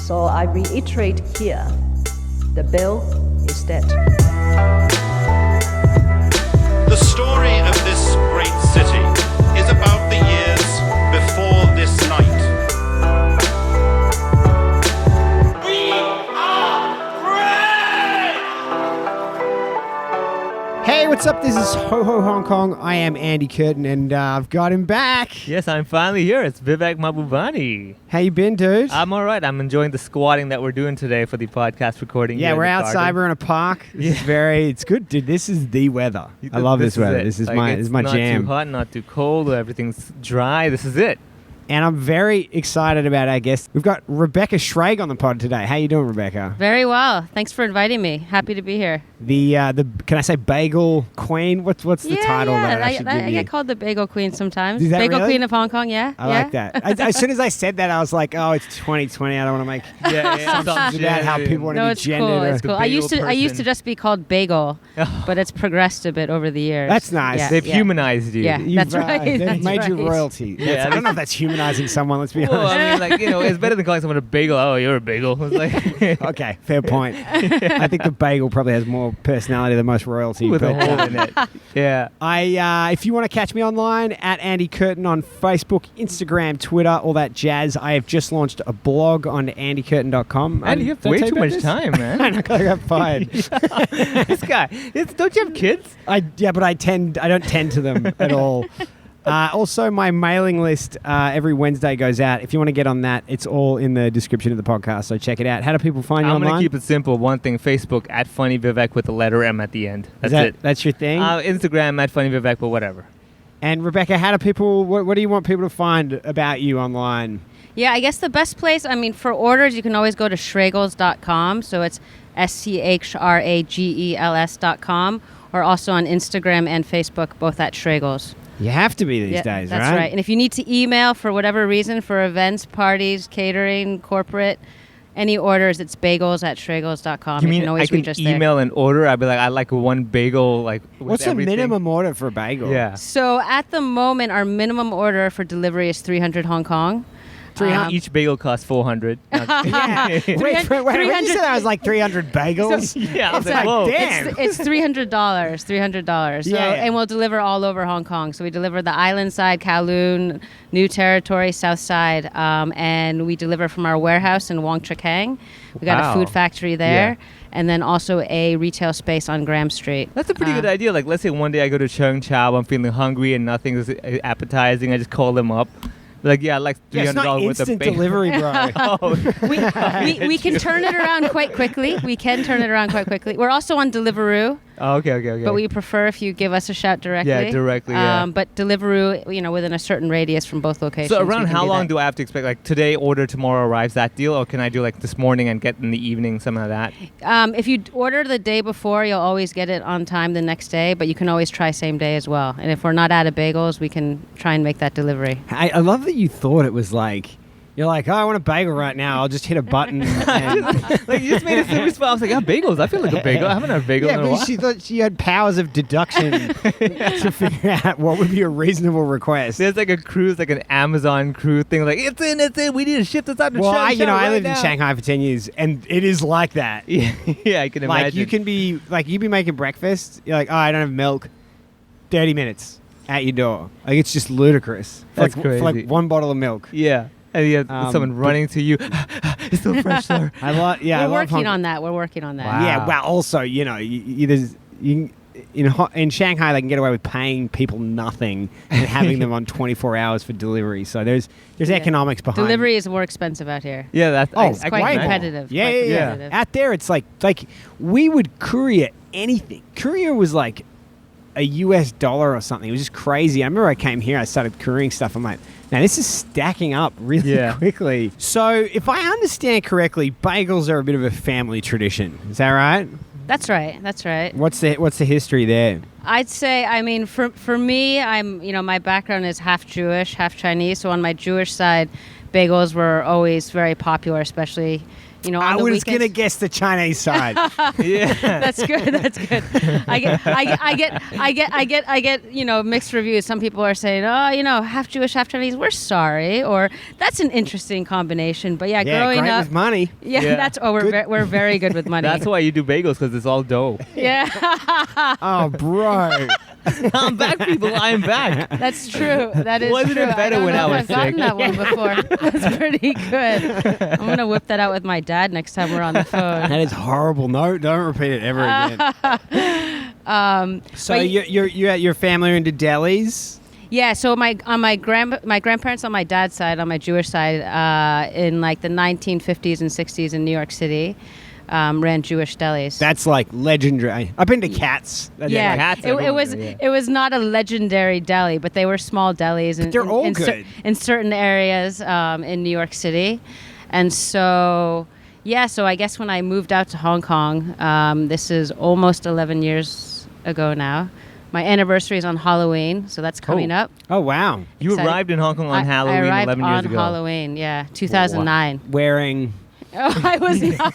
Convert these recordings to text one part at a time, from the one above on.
So I reiterate here, the bill is dead. The story of this great city is about the years before this night. We are free! Hey, what's up? This is Ho Ho Hong Kong. I am Andy Curtin, and I've got him back. Yes, I'm finally here. It's Vivek Mahbubani. How you been, dude? I'm all right. I'm enjoying the squatting that we're doing today for the podcast recording. Yeah, here in we're the outside. garden. We're in a park. It's good, dude. This is the weather. I love this weather. it. This is Like, my it's jam. Not too hot, not too cold. Everything's dry. This is it. And I'm very excited about our guest. We've got Rebecca Schrage on the pod today. How you doing, Rebecca? Very well. Thanks for inviting me. Happy to be here. The can I say bagel queen? What's the title that I should give I you? get called the bagel queen sometimes. Is that Bagel really? queen of Hong Kong, yeah. I like that. As soon as I said that, I was like, oh, it's 2020. I don't want to make assumptions about how people want to No, be it's gendered. cool. or- It's cool. I used bagel to just be called bagel, but it's progressed a bit over the years. That's nice. Yeah, They've yeah. humanized you. Yeah. You've, That's right. They've That's made you right. royalty. Yeah, I don't know if that's humanizing someone. Let's be Well, honest. I mean, like, it's better than calling someone a bagel. Oh, you're a bagel. It's like, Okay, fair point. I think the bagel probably has more personality than most royalty. with a but, hole in it. Yeah. if you want to catch me online, at Andy Curtin on Facebook, Instagram, Twitter, all that jazz. I have just launched a blog on andycurtin.com. And you have Did I way tell too about much this? time, I man. know, I got fired. This guy. Don't you have kids? But I don't tend to them at all. Also, my mailing list every Wednesday goes out. If you want to get on that, it's all in the description of the podcast, so check it out. How do people find you I'm going online? to keep it simple. One thing, Facebook, at Funny Vivek with the letter M at the end. That's it. That's your thing? Instagram, at Funny Vivek, but whatever. And Rebecca, how do people? What do you want people to find about you online? Yeah, I guess the best place, for orders, you can always go to Schragels.com. So it's SCHRAGELS.com, or also on Instagram and Facebook, both at Schragels. You have to be these days, that's right? right. And if you need to email for whatever reason, for events, parties, catering, corporate, any orders, it's bagels@schragels.com. You mean can always I reach can us there. email an order? I'd be like, I'd like one bagel, like, with What's the everything. minimum order for a bagel? Yeah. So at the moment, our minimum order for delivery is 300 Hong Kong. Each bagel costs 400. Yeah. Wait, when you said that was like 300 bagels? Yeah, I was It's like, like, whoa. damn. It's $300. So, Yeah. and we'll deliver all over Hong Kong. So we deliver the island side, Kowloon, New Territory, South Side, and we deliver from our warehouse in Wong Chuk Hang. We got Wow. a food factory there. Yeah. And then also a retail space on Graham Street. That's a pretty good idea. Like, let's say one day I go to Cheung Chow, I'm feeling hungry and nothing is appetizing. I just call them up. Like, yeah, I'd like Yeah, it's $300 not worth of instant bagel. delivery, bro. Oh. We can turn it around quite quickly. We're also on Deliveroo. Oh, okay. But we prefer if you give us a shout directly. Yeah, directly, yeah. But Deliveroo, within a certain radius from both locations. So we around can how long that. do I have to expect? Like today, order, tomorrow arrives, that deal? Or can I do like this morning and get in the evening, something like that? If you order the day before, you'll always get it on time the next day, but you can always try same day as well. And if we're not out of bagels, we can try and make that delivery. I love that you thought it was like, you're like, oh, I want a bagel right now. I'll just hit a button. And Like you just made a super spot. I was like, bagels. I feel like a bagel. I haven't had a bagel yeah, in a but while. she thought she had powers of deduction to figure out what would be a reasonable request. There's like a cruise, like an Amazon crew thing. Like, it's in. We need to ship this out to Well, Shanghai I right lived now. in Shanghai for 10 years, and it is like that. Yeah, I can imagine. Like, you can be, like, you be making breakfast. You're like, oh, I don't have milk. 30 minutes at your door. Like, it's just ludicrous. That's For like crazy. one bottle of milk. Yeah. And you have but- someone running to you. It's still fresh, sir. I love, yeah, I We're love working Hong- on that. We're working on that. Wow. Yeah, well, also, in Shanghai, they can get away with paying people nothing and having them on 24 hours for delivery. So there's economics behind Delivery is more expensive out here. Yeah, that's. Oh, It's I quite can imagine. competitive. Yeah, quite yeah. competitive. Out there, it's like we would courier anything. Courier was like a US dollar or something. It was just crazy. I remember I came here, I started couriering stuff. I'm like, now this is stacking up really Yeah. quickly. So if I understand correctly, bagels are a bit of a family tradition. Is that right? That's right. That's right. What's the history there? I'd say, for me, my background is half Jewish, half Chinese. So on my Jewish side, bagels were always very popular, especially, You know, I on the was weekends. gonna guess the Chinese side. Yeah. That's good. That's good. I get, you know, mixed reviews. Some people are saying, oh, you know, half Jewish, half Chinese. We're sorry, or that's an interesting combination. But yeah, growing great up, with money. Yeah. that's we're very good with money. That's why you do bagels, because it's all dough. Yeah, Oh, bro. I'm back, people. I'm back. that's true. That is Wasn't true. it better I don't when know I if was I've gotten sick? that one before. That's pretty good. I'm gonna whip that out with my dad next time we're on the phone. That is horrible. No, don't repeat it ever again. So but- your family are into delis? Yeah, so my grandparents on my dad's side, on my Jewish side, in like the 1950s and 60s in New York City, ran Jewish delis. That's like legendary. I've been to Cats. yeah, Cats it was everywhere, yeah. it was not a legendary deli, but they were small delis, and they're all good. in certain areas in New York City, and so. Yeah, so I guess when I moved out to Hong Kong, this is almost 11 years ago now. My anniversary is on Halloween, so that's coming up. Oh, wow. You Excited. arrived in Hong Kong on I Halloween arrived 11 years on ago. Halloween, yeah, 2009. Wearing Oh, I was not.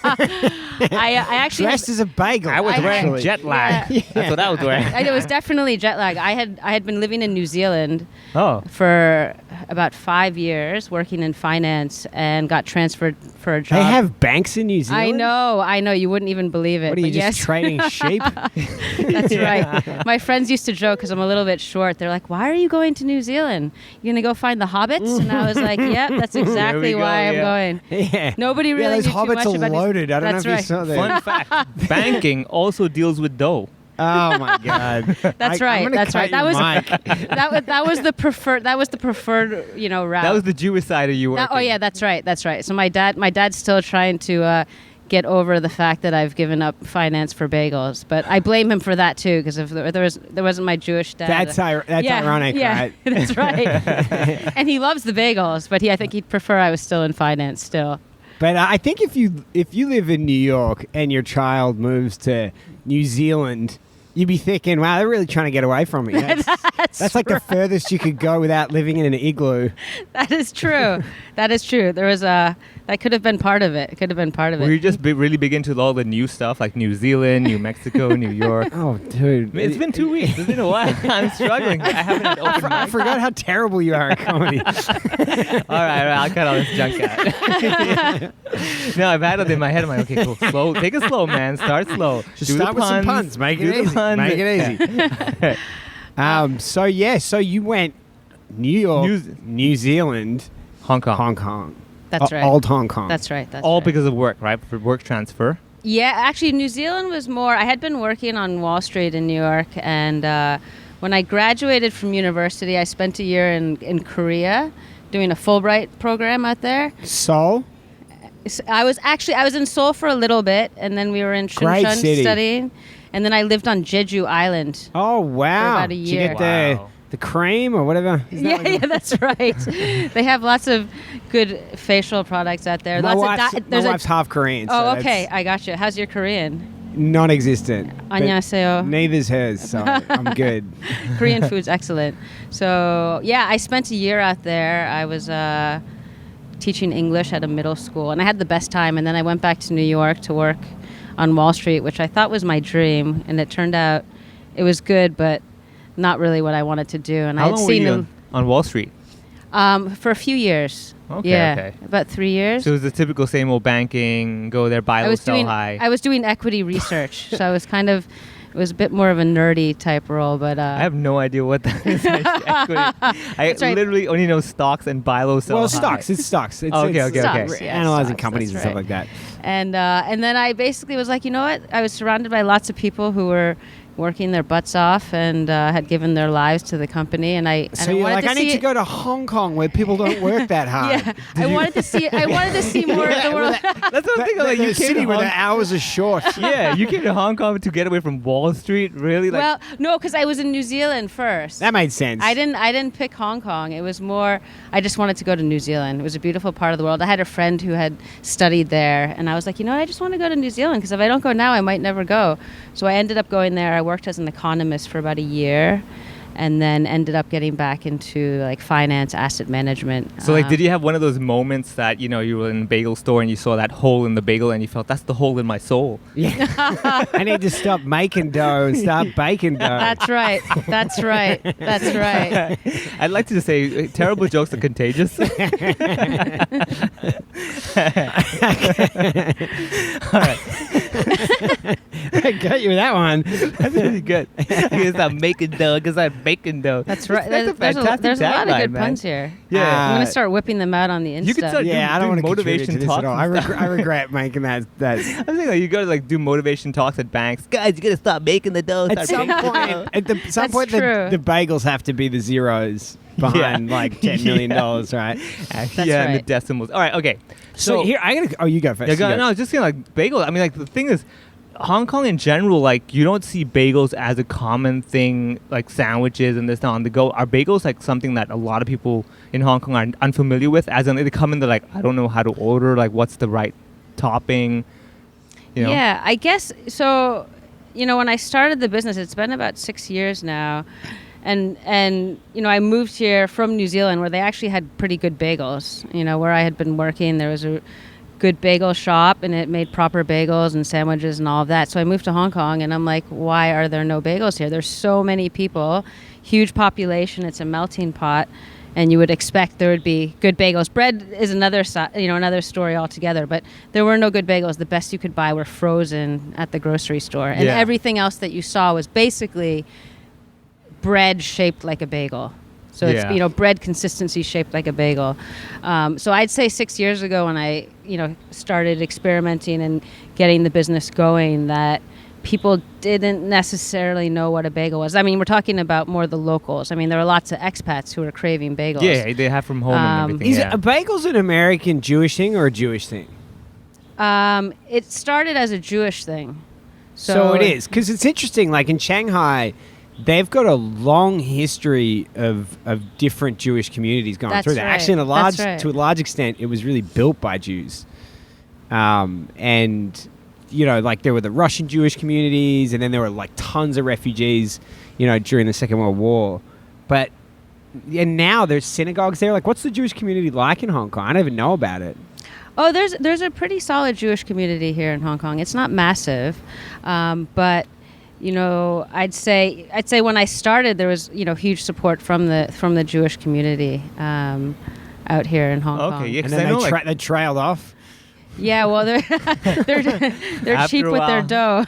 I actually dressed as a bagel. I was wearing actually. jet lag. Yeah. That's what I was wearing. it was definitely jet lag. I had been living in New Zealand Oh. for about 5 years, working in finance, and got transferred for a job. They have banks in New Zealand? I know. You wouldn't even believe it. What are you, but just yes. trading sheep? That's right. My friends used to joke because I'm a little bit short. They're like, "Why are you going to New Zealand? You gonna go find the hobbits?" And I was like, "Yep, that's exactly go, why I'm yeah. going." Yeah. Nobody really those knew too hobbits much are about these- loaded. I don't That's know if right. you saw that. Fun fact: banking also deals with dough. Oh my god. That's I'm right. gonna That's cut right. That your was mic. that was the preferred. That was the preferred. You know, route. That was the Jewish side of you working. Oh yeah, that's right. That's right. So my dad's still trying to get over the fact that I've given up finance for bagels, but I blame him for that too, because if there wasn't my Jewish dad. That's ironic, yeah, right? That's right. And he loves the bagels, but I think he'd prefer I was still in finance still. But I think if you live in New York and your child moves to New Zealand, you'd be thinking, wow, they're really trying to get away from me. That's like the furthest you could go without living in an igloo. That is true. That is true. There was that could have been part of it. It could have been part of Were it. you just really big into all the new stuff like New Zealand, New Mexico, New York? Oh, dude. It's been 2 weeks. It's been a while. I'm struggling. I haven't had open I mic. forgot how terrible you are at comedy. All right, I'll cut all this junk out. No, I've had it in my head. I'm like, okay, cool. Slow. Take it slow, man. Start slow. Just Do start the with some puns. Make Do it the easy. puns. Make it easy. So you went New York, New Zealand, Hong Kong. Hong Kong. That's right. Old Hong Kong. That's right. That's All right. because of work, right? For work transfer. Yeah, actually, New Zealand was more. I had been working on Wall Street in New York, and when I graduated from university, I spent a year in Korea doing a Fulbright program out there. Seoul? I was in Seoul for a little bit, and then we were in Great Chuncheon city. studying, and then I lived on Jeju Island. Oh, wow. about a Did you year. get Wow. the cream or whatever? Is that Yeah, that's right. They have lots of good facial products out there. My Lots wife's, of my wife's half Korean. Oh, so okay. it's I got you. How's your Korean? Non-existent. but 안녕하세요. Neither's hers, so I'm good. Korean food's excellent. So yeah, I spent a year out there. I was teaching English at a middle school, and I had the best time. And then I went back to New York to work on Wall Street, which I thought was my dream, and it turned out it was good, but not really what I wanted to do. And I How had long were seen you on Wall Street? for a few years. Okay, yeah, okay. about 3 years. So it was the typical same old banking, go there, buy low, sell high. I was doing equity research, so I was it was a bit more of a nerdy type role, but I have no idea what that is. Equity. I right. literally only know stocks and buy low, sell high. Well, stocks. It's stocks. It's, Okay, it's okay, okay. Stocks, yeah, analyzing stocks, companies and that's stuff right. like that. And then I basically was like, you know what? I was surrounded by lots of people who were working their butts off and had given their lives to the company. And I So you're wanted like, to I need see to go to Hong Kong where people don't work that hard. Yeah, I wanted to see more of the world. That's what I'm thinking. Like, the you came city to where Hong the hours are short. Yeah, you came to Hong Kong to get away from Wall Street. Really? Like, Well, no, because I was in New Zealand first. That made sense. I didn't pick Hong Kong. It was more I just wanted to go to New Zealand. It was a beautiful part of the world. I had a friend who had studied there, and I was like, you know what? I just want to go to New Zealand because if I don't go now, I might never go. So I ended up going there. I worked as an economist for about a year, and then ended up getting back into like finance, asset management. So like, did you have one of those moments that, you know, you were in a bagel store and you saw that hole in the bagel and you felt, that's the hole in my soul? Yeah. I need to stop making dough and start baking dough. That's right. That's right. That's right. I'd like to just say, terrible jokes are contagious. All right. I got you with that one. That's really good. Because I'm making dough, because I'm baking dough. That's right. That's a fantastic there's a lot of tagline, good man. puns here. Yeah. I'm going to start whipping them out on the Insta. You could start Yeah, I don't want to motivation contribute to this talks at all. and I regret making that. I'm saying like you gotta like do motivation talks at banks. Guys, you gotta stop making the dough. At some start baking point, the dough. some That's point, true. the bagels have to be the zeros behind like $10 million, right? Actually, That's yeah, and the right. decimals. All right, okay. So here, I gotta. Oh, you go first. Yeah, You go. no, I was just saying like bagel. I mean, like the thing is, Hong Kong in general, like you don't see bagels as a common thing, like sandwiches and this now on the go. Are bagels like something that a lot of people in Hong Kong are unfamiliar with? As in, they come in, they're like, I don't know how to order. Like, what's the right topping? You know? Yeah, I guess so. You know, when I started the business, it's been about 6 years now, and you know, I moved here from New Zealand where they actually had pretty good bagels. You know, where I had been working, there was a good bagel shop and it made proper bagels and sandwiches and all of that. So I moved to Hong Kong and I'm like, why are there no bagels here? There's so many people, huge population. It's a melting pot. And you would expect there would be good bagels. Bread is another story altogether. But there were no good bagels. The best you could buy were frozen at the grocery store, and everything else that you saw was basically bread shaped like a bagel. So it's bread consistency shaped like a bagel. So I'd say 6 years ago when I started experimenting and getting the business going, that people didn't necessarily know what a bagel was. I mean, we're talking about more the locals. I mean, there are lots of expats who are craving bagels. Yeah, they have from home and everything. Is a bagel's an American Jewish thing or a Jewish thing? It started as a Jewish thing. So it is, because it's interesting. Like in Shanghai, they've got a long history of different Jewish communities going through there. right. Actually, That's right. to a large extent, it was really built by Jews, and like there were the Russian Jewish communities, and then there were like tons of refugees, during the Second World War. And now there's synagogues there. Like, what's the Jewish community like in Hong Kong? I don't even know about it. Oh, there's a pretty solid Jewish community here in Hong Kong. It's not massive, but I'd say when I started there was huge support from the Jewish community out here in Hong Kong. Okay, yeah, And 'cause I know, then they trailed off. Yeah, well, they're After cheap a with their while. dough.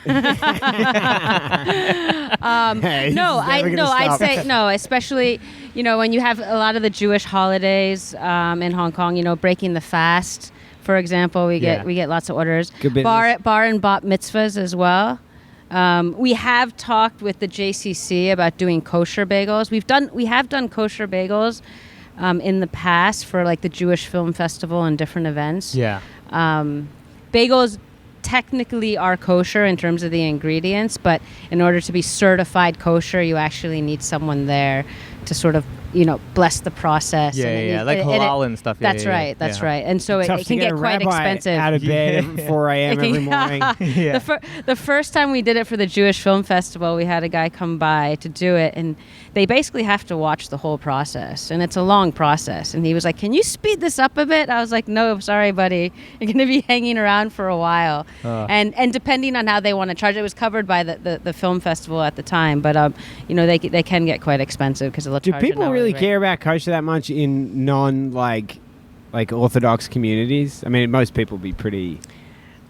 Hey, he's never gonna I'd stop. say no, especially when you have a lot of the Jewish holidays in Hong Kong. Breaking the fast, for example, we get lots of orders. Good business. Bar and bat mitzvahs as well. We have talked with the JCC about doing kosher bagels. We have done kosher bagels in the past for like the Jewish Film Festival and different events. Yeah. Bagels technically are kosher in terms of the ingredients, but in order to be certified kosher, you actually need someone there to sort of bless the process. Yeah, like halal and stuff. That's right. That's right. And so it Tough can to get a quite rabbi expensive. out of bed at 4 a.m. every morning. Yeah. The first time we did it for the Jewish Film Festival, we had a guy come by to do it, and they basically have to watch the whole process, and it's a long process. And he was like, "Can you speed this up a bit?" I was like, "No, sorry, buddy. You're going to be hanging around for a while." And depending on how they want to charge, it was covered by the film festival at the time, but they can get quite expensive because they'll Do charge an people hourly really rate. care about kosher that much in non like Orthodox communities? I mean, most people be pretty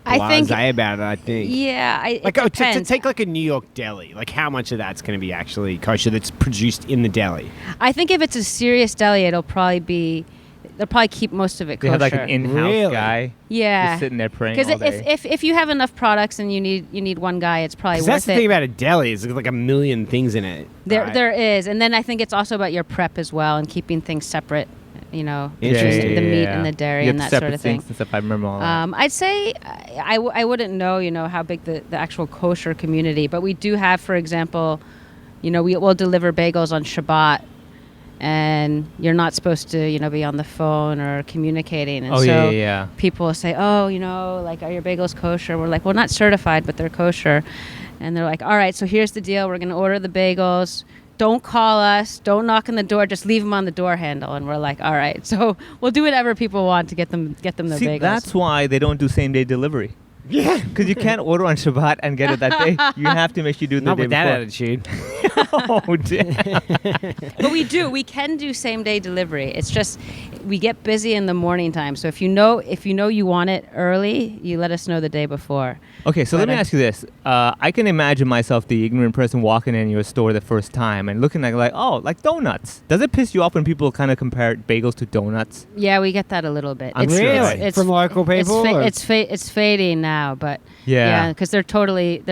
blasé about it. I think. Yeah, Like it to depends. take like a New York deli, like how much of that's going to be actually kosher that's produced in the deli? I think if it's a serious deli, they'll probably keep most of it They kosher. have like an in-house Really? guy. Yeah, Just sitting there praying because all day. if you have enough products and you need one guy, it's probably 'Cause worth that's the it. thing about a deli is there's like a million things in it. right? There is, and then I think it's also about your prep as well and keeping things separate. Interesting. The meat and the dairy You and have that sort separate of thing. sinks and stuff. I remember all that. I'd say I wouldn't know how big the actual kosher community, but we do have, for example, we'll deliver bagels on Shabbat, and you're not supposed to be on the phone or communicating, and so people will say, like, are your bagels kosher? We're like, well, not certified, but they're kosher. And they're like, all right, so here's the deal. We're going to order the bagels, don't call us, don't knock on the door, just leave them on the door handle. And we're like, all right, so we'll do whatever people want to get them their bagels. That's why they don't do same day delivery. Yeah. Because you can't order on Shabbat and get it that day. You have to make sure you do it the Not day with that before. attitude. Oh, damn. But we can do same day delivery. It's just we get busy in the morning time. So if you know you want it early, you let us know the day before. Okay, so let me ask you this. I can imagine myself, the ignorant person, walking in your store the first time and looking like, oh, like donuts. Does it piss you off when people kind of compare bagels to donuts? Yeah, we get that a little bit. I'm sure. Really? From local people? It's fading now, but Yeah. because they're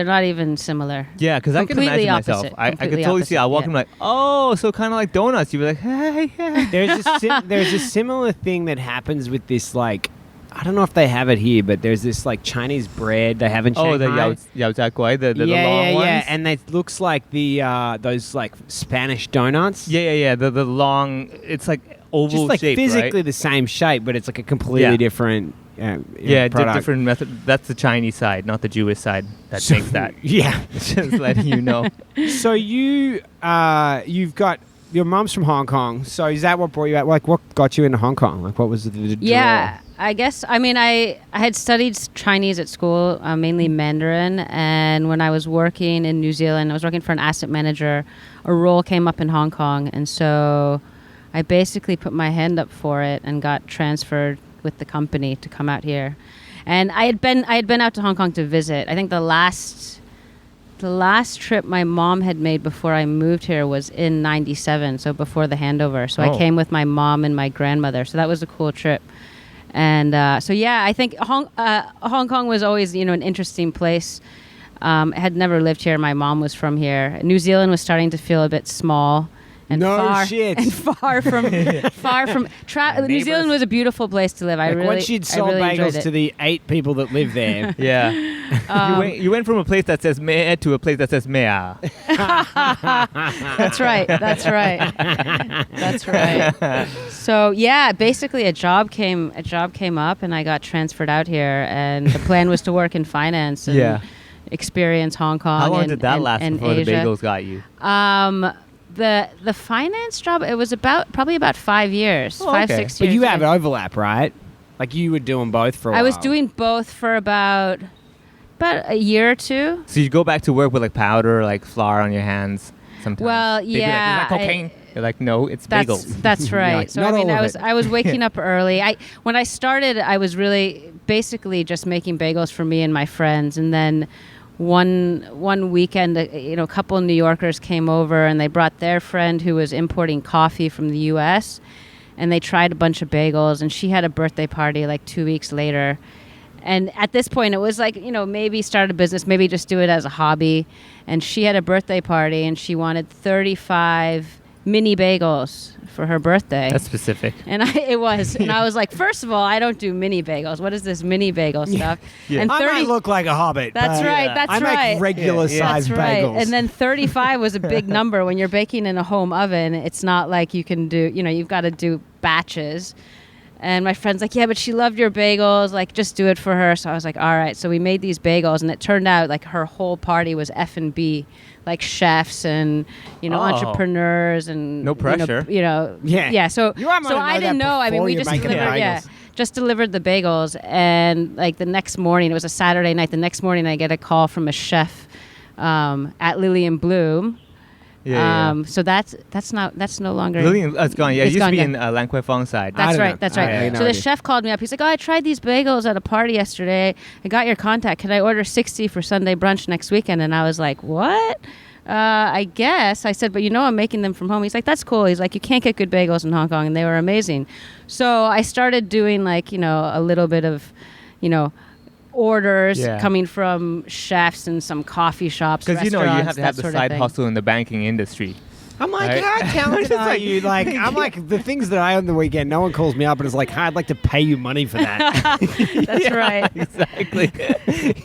not even similar. Yeah, because I can Completely imagine myself. opposite. I could Completely totally see. I walk opposite, in like, oh, so kind of like donuts. You'd be like, hey. There's a similar thing that happens with this, like, I don't know if they have it here, but there's this like Chinese bread they have in Shanghai. Oh, the yao zha guai, the long ones. Yeah, and it looks like the those like Spanish donuts. Yeah. The long. It's like oval Just like shape, physically right? the same shape, but it's like a completely different. Product. Different method. That's the Chinese side, not the Jewish side that makes that. Yeah. Just letting you know. So you've got your mum's from Hong Kong. So is that what brought you out? Like, what got you into Hong Kong? Like, what was the draw? Yeah, I guess. I mean, I had studied Chinese at school, mainly Mandarin. And when I was working in New Zealand, I was working for an asset manager. A role came up in Hong Kong. And so I basically put my hand up for it and got transferred with the company to come out here. And I had been out to Hong Kong to visit. I think the last trip my mom had made before I moved here was in 97, so before the handover. So I came with my mom and my grandmother. So that was a cool trip. And so yeah, I think Hong Kong was always, an interesting place. I had never lived here. My mom was from here. New Zealand was starting to feel a bit small. And far from New Zealand was a beautiful place to live. Once you'd sold bagels to the 8 people that live there. Yeah. You went from a place that says meh to a place that says mea. That's right. So yeah, basically a job came up and I got transferred out here, and the plan was to work in finance and experience Hong Kong. How long did that last before Asia. the bagels got you? The finance job, it was probably about 5 years, 5-6 years. But you have an overlap, right? Like you were doing both for a while. I was doing both for about a year or two. So you go back to work with like powder, like flour on your hands sometimes. Well, They'd be like, yeah. is that cocaine? You're like, no, it's bagels. That's right. Like, so not I mean, all of I was waking up early. When I started, I was really basically just making bagels for me and my friends, and then one weekend, a couple of New Yorkers came over and they brought their friend who was importing coffee from the U.S. and they tried a bunch of bagels, and she had a birthday party like 2 weeks later. And at this point, it was like, maybe start a business, maybe just do it as a hobby. And she had a birthday party and she wanted 35 mini bagels for her birthday. That's specific. And it was. And I was like, first of all, I don't do mini bagels. What is this mini bagel stuff? Yeah. And I might look like a hobbit. That's but right. That's I right. make regular sized That's right. bagels. And then 35 was a big number. When you're baking in a home oven, it's not like you can do, you've got to do batches. And my friend's like, yeah, but she loved your bagels. Like, just do it for her. So I was like, all right. So we made these bagels, and it turned out like her whole party was F&B, like chefs and entrepreneurs and no pressure. Yeah. So I didn't know. I mean, we just delivered the bagels, and like the next morning, it was a Saturday night. The next morning, I get a call from a chef at Lillian Bloom. So that's no longer. Lillian, it's gone. Yeah, it used to be in Lan Kwai Fong side. That's right. So the chef called me up. He's like, I tried these bagels at a party yesterday. I got your contact. Can I order 60 for Sunday brunch next weekend? And I was like, what? I guess. I said, but I'm making them from home. He's like, that's cool. He's like, you can't get good bagels in Hong Kong, and they were amazing. So I started doing like, a little bit of, orders coming from chefs and some coffee shops, because you have to have the side thing. hustle in the banking industry. I'm like, right? how talented are you? Like, I'm like, the things that I own the weekend, no one calls me up and is like, I'd like to pay you money for that. That's right. Exactly.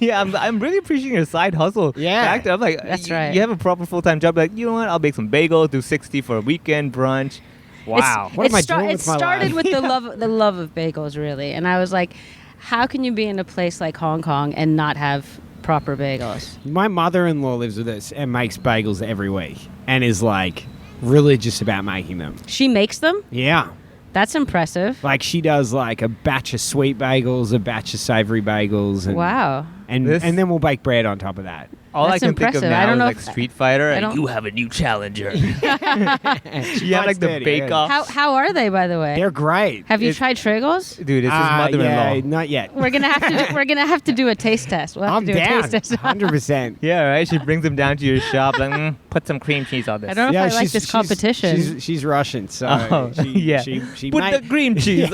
Yeah, I'm really appreciating your side hustle. Yeah. Factor. I'm like, that's right. You have a proper full-time job. Like, you know what? I'll bake some bagels, do 60 for a weekend brunch. Wow. What am I doing with my life? It started with the love of bagels, really. And I was like, how can you be in a place like Hong Kong and not have proper bagels? My mother-in-law lives with us and makes bagels every week and is like religious about making them. She makes them? Yeah. That's impressive. Like she does like a batch of sweet bagels, a batch of savory bagels. And, Wow. And then we'll bake bread on top of that. All That's I can think of impressive. I now don't is know like if- Street Fighter. I And don't- you have a new challenger. She You have like the fights dirty, bake yeah. off. How are they, by the way? They're great. Have you It- tried Schragels? Dude, it's his mother-in-law. Yeah, not yet. We're gonna have to do a taste test. We'll have I'm to do down. a taste test. 100%. Yeah, right. She brings them down to your shop. Like, put some cream cheese on this. I don't know if I like this competition. She's Russian, so Oh, she, yeah. she Put may, the cream cheese.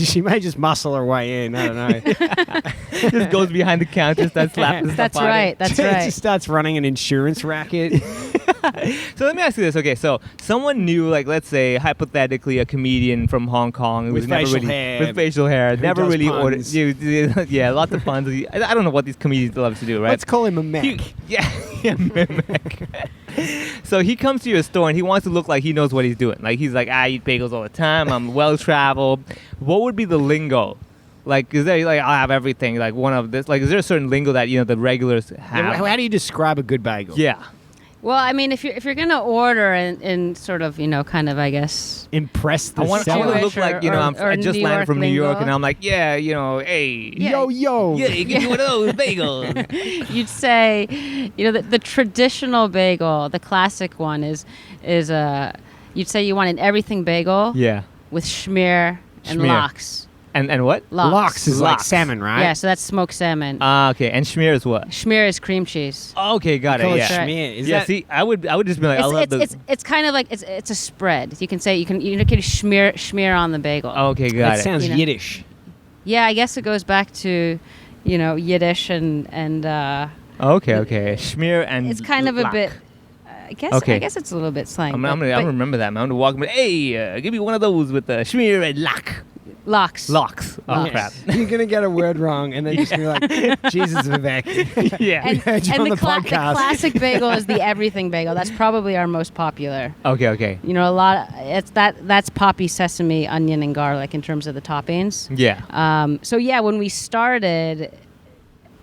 she may just muscle her way in. I don't know. Just goes behind the counter, starts slapping stuff That's on it. right. That's She right. just starts running an insurance racket. So let me ask you this. Okay, so someone new, like let's say hypothetically a comedian from Hong Kong who With was never facial really hair, with facial hair, who never does really ordered. puns. Yeah, lots of puns. I don't know what these comedians love to do, right? Let's call him a mech. Yeah, mimic. So he comes to your store and he wants to look like he knows what he's doing. Like he's like, I eat bagels all the time. I'm well traveled. What would be the lingo? Like, is there like I have everything? Like one of this? Like, is there a certain lingo that the regulars have? How do you describe a good bagel? Yeah. Well, I mean, if you're gonna order and sort of kind of I guess Impress the I want to seller. look like or I just New landed York from New York lingo. and I'm like, yeah, hey, Yo, yo. yeah, you can do one of those bagels. you'd say, the traditional bagel, the classic one is you'd say you want an everything bagel Yeah. with schmear and Schmear. lox. And what? Lox is like Lox. salmon, right? Yeah, so that's smoked salmon. Okay. And schmear is what? Schmear is cream cheese. Okay, got it. Call it Yeah. Right. schmear. Is Yeah. that See, I would just be like, I love the. It's kind of like it's a spread. You can say you can schmear on the bagel. Okay, got that it. sounds You know. Yiddish. Yeah, I guess it goes back to Yiddish and Okay. Schmear and. it's kind of a lock. bit. I guess Okay. it's a little bit slang. I'm but- gonna but remember that. Man. I'm gonna walk. Hey, give me one of those with the schmear and lock. lox. Locks. Oh Locks. crap. You're going to get a word wrong and then just be like, Jesus, Vivek. Yeah. And, heard you on and the the podcast. classic bagel is the everything bagel. That's probably our most popular. Okay. A lot. That's poppy, sesame, onion, and garlic in terms of the toppings. Yeah. So yeah, when we started,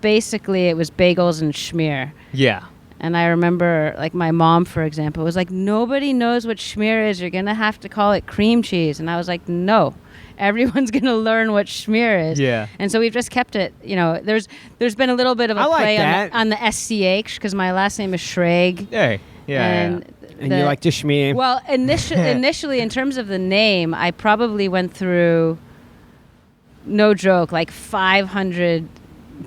basically it was bagels and schmear. Yeah. And I remember, like, my mom, for example, was like, nobody knows what schmear is. You're going to have to call it cream cheese. And I was like, no. Everyone's going to learn what schmear is. Yeah. And so we've just kept it, there's been a little bit of a I like play that. on the SCH because my last name is Schrage. Hey. Yeah. And And you like to schmear. Well, initially, in terms of the name, I probably went through, no joke, like 500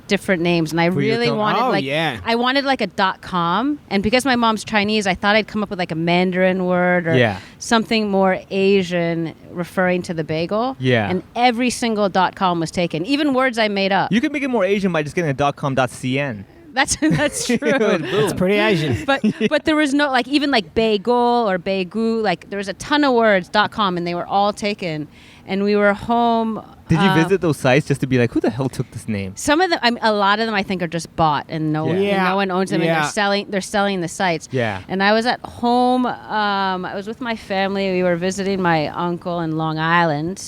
different names, and I For your really com- wanted Oh, like yeah. I wanted like a .com, and because my mom's Chinese, I thought I'd come up with like a Mandarin word or Yeah. something more Asian referring to the bagel. Yeah. And every single .com was taken, even words I made up. You can make it more Asian by just getting a .com.cn. That's true. It's pretty Asian. But there was no like even like bagel or bagoo, like there was a ton of words .com, and they were all taken, and we were home. Did you visit those sites just to be like, who the hell took this name? Some of them, a lot of them, I think, are just bought, and no one owns them, Yeah. and they're selling the sites. Yeah. And I was at home. I was with my family. We were visiting my uncle in Long Island,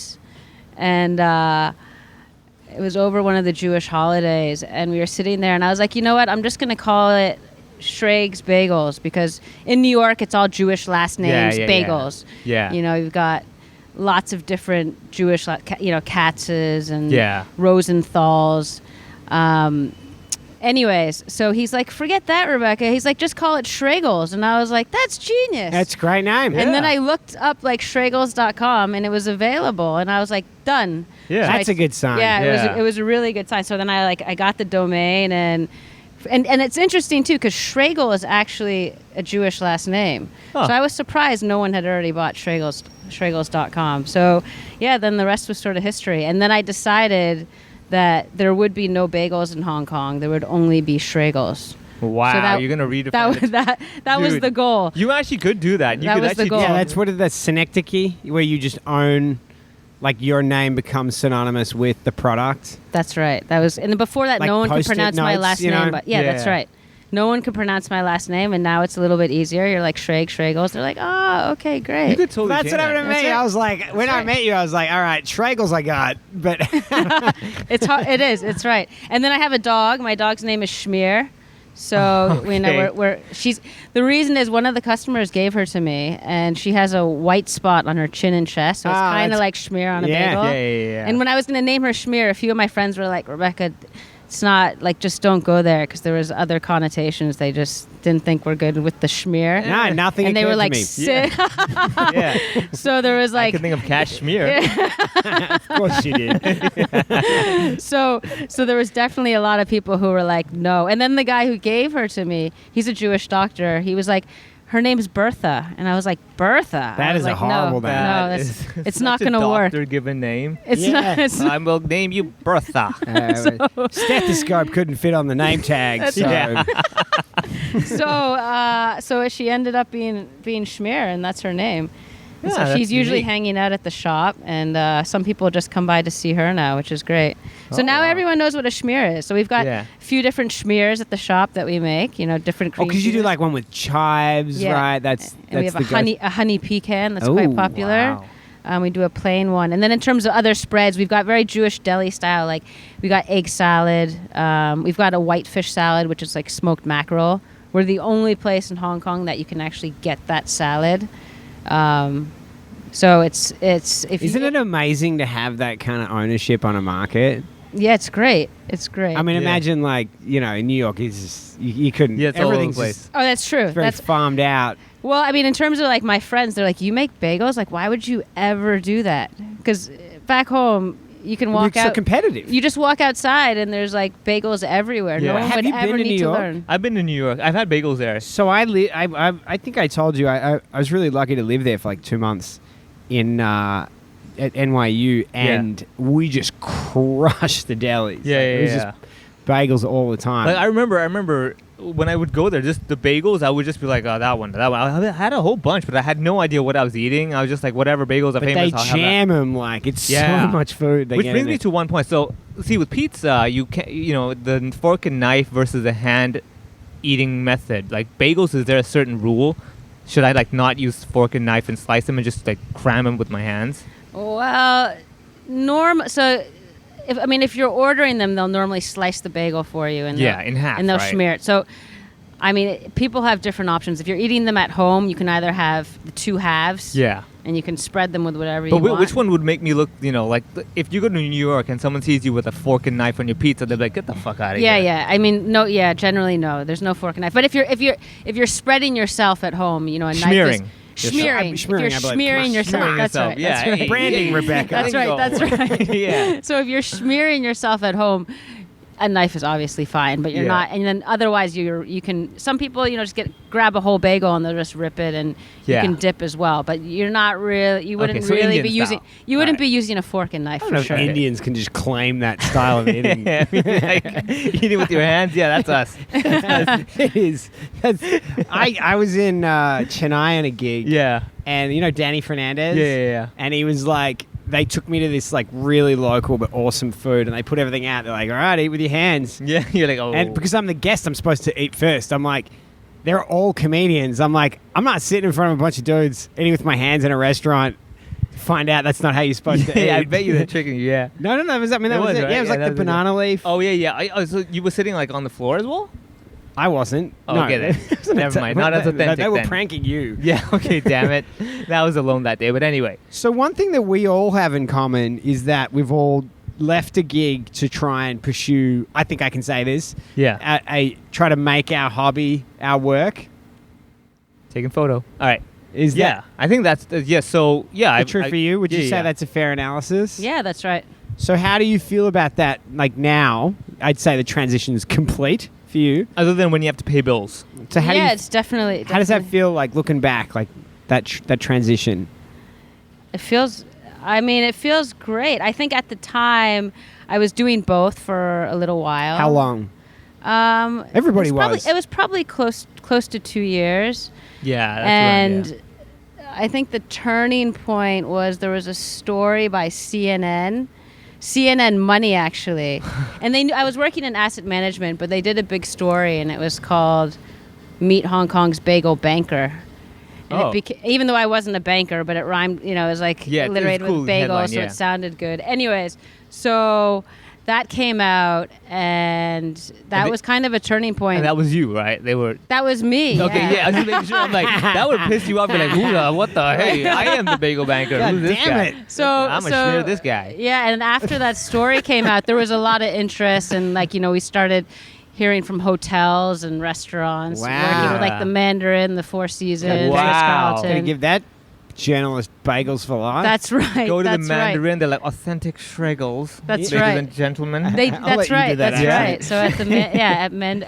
and it was over one of the Jewish holidays, and we were sitting there, and I was like, you know what? I'm just gonna call it Schrage's Bagels because in New York, it's all Jewish last names, bagels. Yeah. You've got lots of different Jewish, Katzes and Yeah. Rosenthals. Anyways, so he's like, forget that, Rebecca. He's like, just call it Schragels. And I was like, that's genius. That's a great name. And then I looked up like Schragels.com and it was available. And I was like, done. Yeah. So That's a good sign. Yeah, Yeah. it was a really good sign. So then I got the domain and it's interesting too because Schragel is actually a Jewish last name. Huh. So I was surprised no one had already bought Schragels.com. So yeah, then the rest was sort of history. And then I decided that there would be no bagels in Hong Kong. There would only be Schragels. Wow, So that- you're gonna redefine it. That was Dude, the goal. You actually could do that. You That could was the actually goal. Yeah, that's what the synecdoche, where you just own, like your name becomes synonymous with the product. That's right. That was, and then before that, Like no one could Post-it pronounce my notes, last you know? name. But yeah, that's Yeah. right. No one could pronounce my last name, and now it's a little bit easier. You're like Schragels. They're like, oh, okay, great. You could totally. That's change what happened to that. me. right. I was like, when I right. met you, I was like, all right, Schragels I got, but It's hard. It is. It's right. And then I have a dog. My dog's name is Schmear. So we know Okay. we're she's the reason is one of the customers gave her to me, and she has a white spot on her chin and chest, so it's Ah, kind of that's- like Schmear on a Yeah. bagel. Yeah. And when I was going to name her Schmear, a few of my friends were like, Rebecca, it's not like, just don't go there, because there was other connotations they just didn't think were good with the Schmear. No, nothing. And they occurred were to like, me. Yeah. so there was I like, could think of cashmere. Of course she did. so there was definitely a lot of people who were like, no. And then the guy who gave her to me, he's a Jewish doctor. He was like, her name's Bertha, and I was like, Bertha. That I was is a like, horrible no, name. No, That that's, is it's such not a going to work. doctor-given name. It's Yeah. not. It's I will name you Bertha. Stethoscope couldn't fit on the name tag. So. Yeah. so she ended up being Schmear, and that's her name. And Yeah, so that's she's usually unique. hanging out at the shop, and some people just come by to see her now, which is great. So Oh, now wow. everyone knows what a schmear is. So we've got Yeah. a few different schmears at the shop that we make. You know, different Oh, cream. because you do cheeses. like one with chives, Yeah. right? That's And we have the a honey pecan that's Ooh, quite popular. wow. We do a plain one, and then in terms of other spreads, we've got very Jewish deli style. Like we got egg salad. We've got a white fish salad, which is like smoked mackerel. We're the only place in Hong Kong that you can actually get that salad. So it's if Isn't you, it amazing to have that kind of ownership on a market? Yeah, it's great. It's great. I mean, Yeah. imagine like in New York, it's just, you couldn't. Yeah, it's all over the everything's place. just- oh, that's true. it's very That's farmed out. well. I mean, in terms of like my friends, they're like, "You make bagels? Like, why would you ever do that?" Because back home, you can walk It's so out. competitive. You just walk outside and there's like bagels everywhere. Yeah. No one Have would you been ever to need New to York? learn. I've been to New York. I've had bagels there. So I think I told you I was really lucky to live there for like 2 months in at NYU, and we just crushed the delis. Yeah, Like, it was yeah, just bagels all the time. Like I remember when I would go there, just the bagels, I would just be like, oh, that one. I had a whole bunch, but I had no idea what I was eating. I was just like, whatever bagels are but famous, they I'll have that. jam them like it's Yeah. so much food. They Which get brings in me it. to one point. So, see, with pizza, you can the fork and knife versus the hand eating method. Like bagels, is there a certain rule? Should I like not use fork and knife and slice them and just like cram them with my hands? Well, so if you're ordering them, they'll normally slice the bagel for you and Yeah, they'll- in half, and they'll right? smear it. So, I mean, people have different options. If you're eating them at home, you can either have the two halves, Yeah. and you can spread them with whatever But you want. which one would make me look, like if you go to New York and someone sees you with a fork and knife on your pizza, they're like, get the fuck out of Yeah, here. yeah. I mean, no, yeah. Generally, no. There's no fork and knife. But if you're spreading yourself at home, a knife Smearing. is smearing. Smearing, If I'd be you're like, smearing yourself, Smearing that's yourself, right. yeah. That's right. Branding, Rebecca. That's right. That's right. Yeah. So if you're smearing yourself at home, a knife is obviously fine, but you're Yeah. not. And then otherwise, you can. Some people, just grab a whole bagel and they'll just rip it, and Yeah. you can dip as well. But you're not really. You wouldn't Okay, so really Indian be using. style. You wouldn't Alright. be using a fork and knife I don't for know if sure. Indians can just claim that style of eating. Yeah, I mean, like, eating with your hands, yeah, that's us. It is. I was in Chennai on a gig. Yeah. And Danny Fernandez? Yeah. And he was like, they took me to this like really local but awesome food, and they put everything out. They're like, all right, eat with your hands. Yeah, you're like, oh. And because I'm the guest, I'm supposed to eat first. I'm like, they're all comedians. I'm like, I'm not sitting in front of a bunch of dudes eating with my hands in a restaurant. Find out that's not how you're supposed to eat. yeah, I bet you they're tricking you, yeah. No. That was it. It Yeah, was, it right? was Yeah, like that the was it. banana leaf. Oh, yeah. So you were sitting like on the floor as well? I wasn't. Oh, no. okay then. It wasn't Never mind. Not as authentic They were then. pranking you. Yeah, okay, damn it. That was alone that day. But anyway. So one thing that we all have in common is that we've all left a gig to try and pursue, I think I can say this, Yeah. try to make our hobby our work. Taking photo. All right. Is Yeah. I think that's, so, yeah. that true for you? Would you yeah, say yeah. that's a fair analysis? Yeah, that's right. So how do you feel about that? Like now, I'd say the transition is complete for you. Other than when you have to pay bills. So how do you, it's definitely. how does that definitely- feel like looking back, like that transition? It feels great. I think at the time I was doing both for a little while. How long? Everybody It was probably close to 2 years. Yeah. That's And right, I think the turning point was there was a story by CNN Money actually. And they knew I was working in asset management, but they did a big story and it was called Meet Hong Kong's Bagel Banker. And Oh. even though I wasn't a banker, but it rhymed, it was like Yeah, it was alliterated cool with bagel, headline, so yeah. it sounded good. Anyways, so that came out, and that was kind of a turning point. And that was you, right? That was me. Okay, yeah. I was just making sure. I'm like, that would piss you off. Be like, who the, what the? Hey, I am the bagel banker. God Who's this damn guy? it. So I'm gonna smear this guy. Yeah, and after that story came out, there was a lot of interest, and we started hearing from hotels and restaurants, working with like the Mandarin, the Four Seasons, Wow. Ritz-Carlton. Gonna give that journalist bagels for life. That's right. Go to the that's right. Mandarin. They're like authentic Schragels. That's ladies right. and gentlemen. I'll That's let you do right. that, That's actually. right. So at the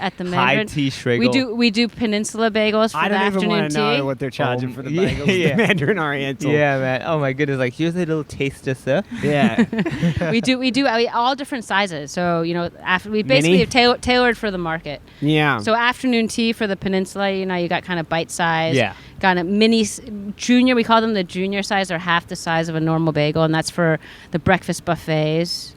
at the High Mandarin, tea Schragel. we do Peninsula bagels for I the don't even afternoon want to tea. know what they're charging for the yeah, bagels. yeah. The Mandarin Oriental. Yeah, man. Oh my goodness. Like, here's a little taster, sir. Yeah. we do all different sizes. So after we Mini? basically have tailored for the market. Yeah. So afternoon tea for the Peninsula, you got kind of bite size. Yeah. Got a mini junior. We call them the junior size. They're half the size of a normal bagel, and that's for the breakfast buffets.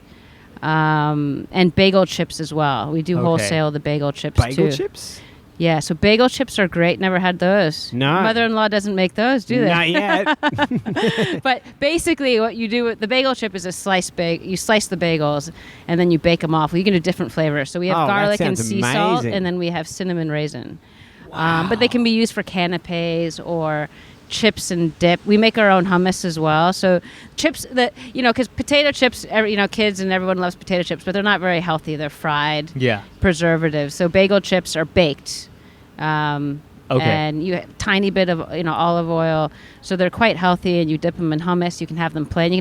And bagel chips as well. We do Okay. wholesale the bagel chips bagel too. chips? Yeah, so bagel chips are great. Never had those. No. Mother-in-law doesn't make those, do they? Not yet. But basically, what you do with the bagel chip is you slice the bagels, and then you bake them off. Well, you can do different flavors. So we have Oh, that garlic and sounds sea salt, amazing. and then we have cinnamon raisin. But they can be used for canapes or chips and dip. We make our own hummus as well. So chips because potato chips, kids and everyone loves potato chips, but they're not very healthy. They're fried, Yeah. preservatives. So bagel chips are baked. Okay. And you tiny bit of olive oil, so they're quite healthy. And you dip them in hummus. You can have them plain.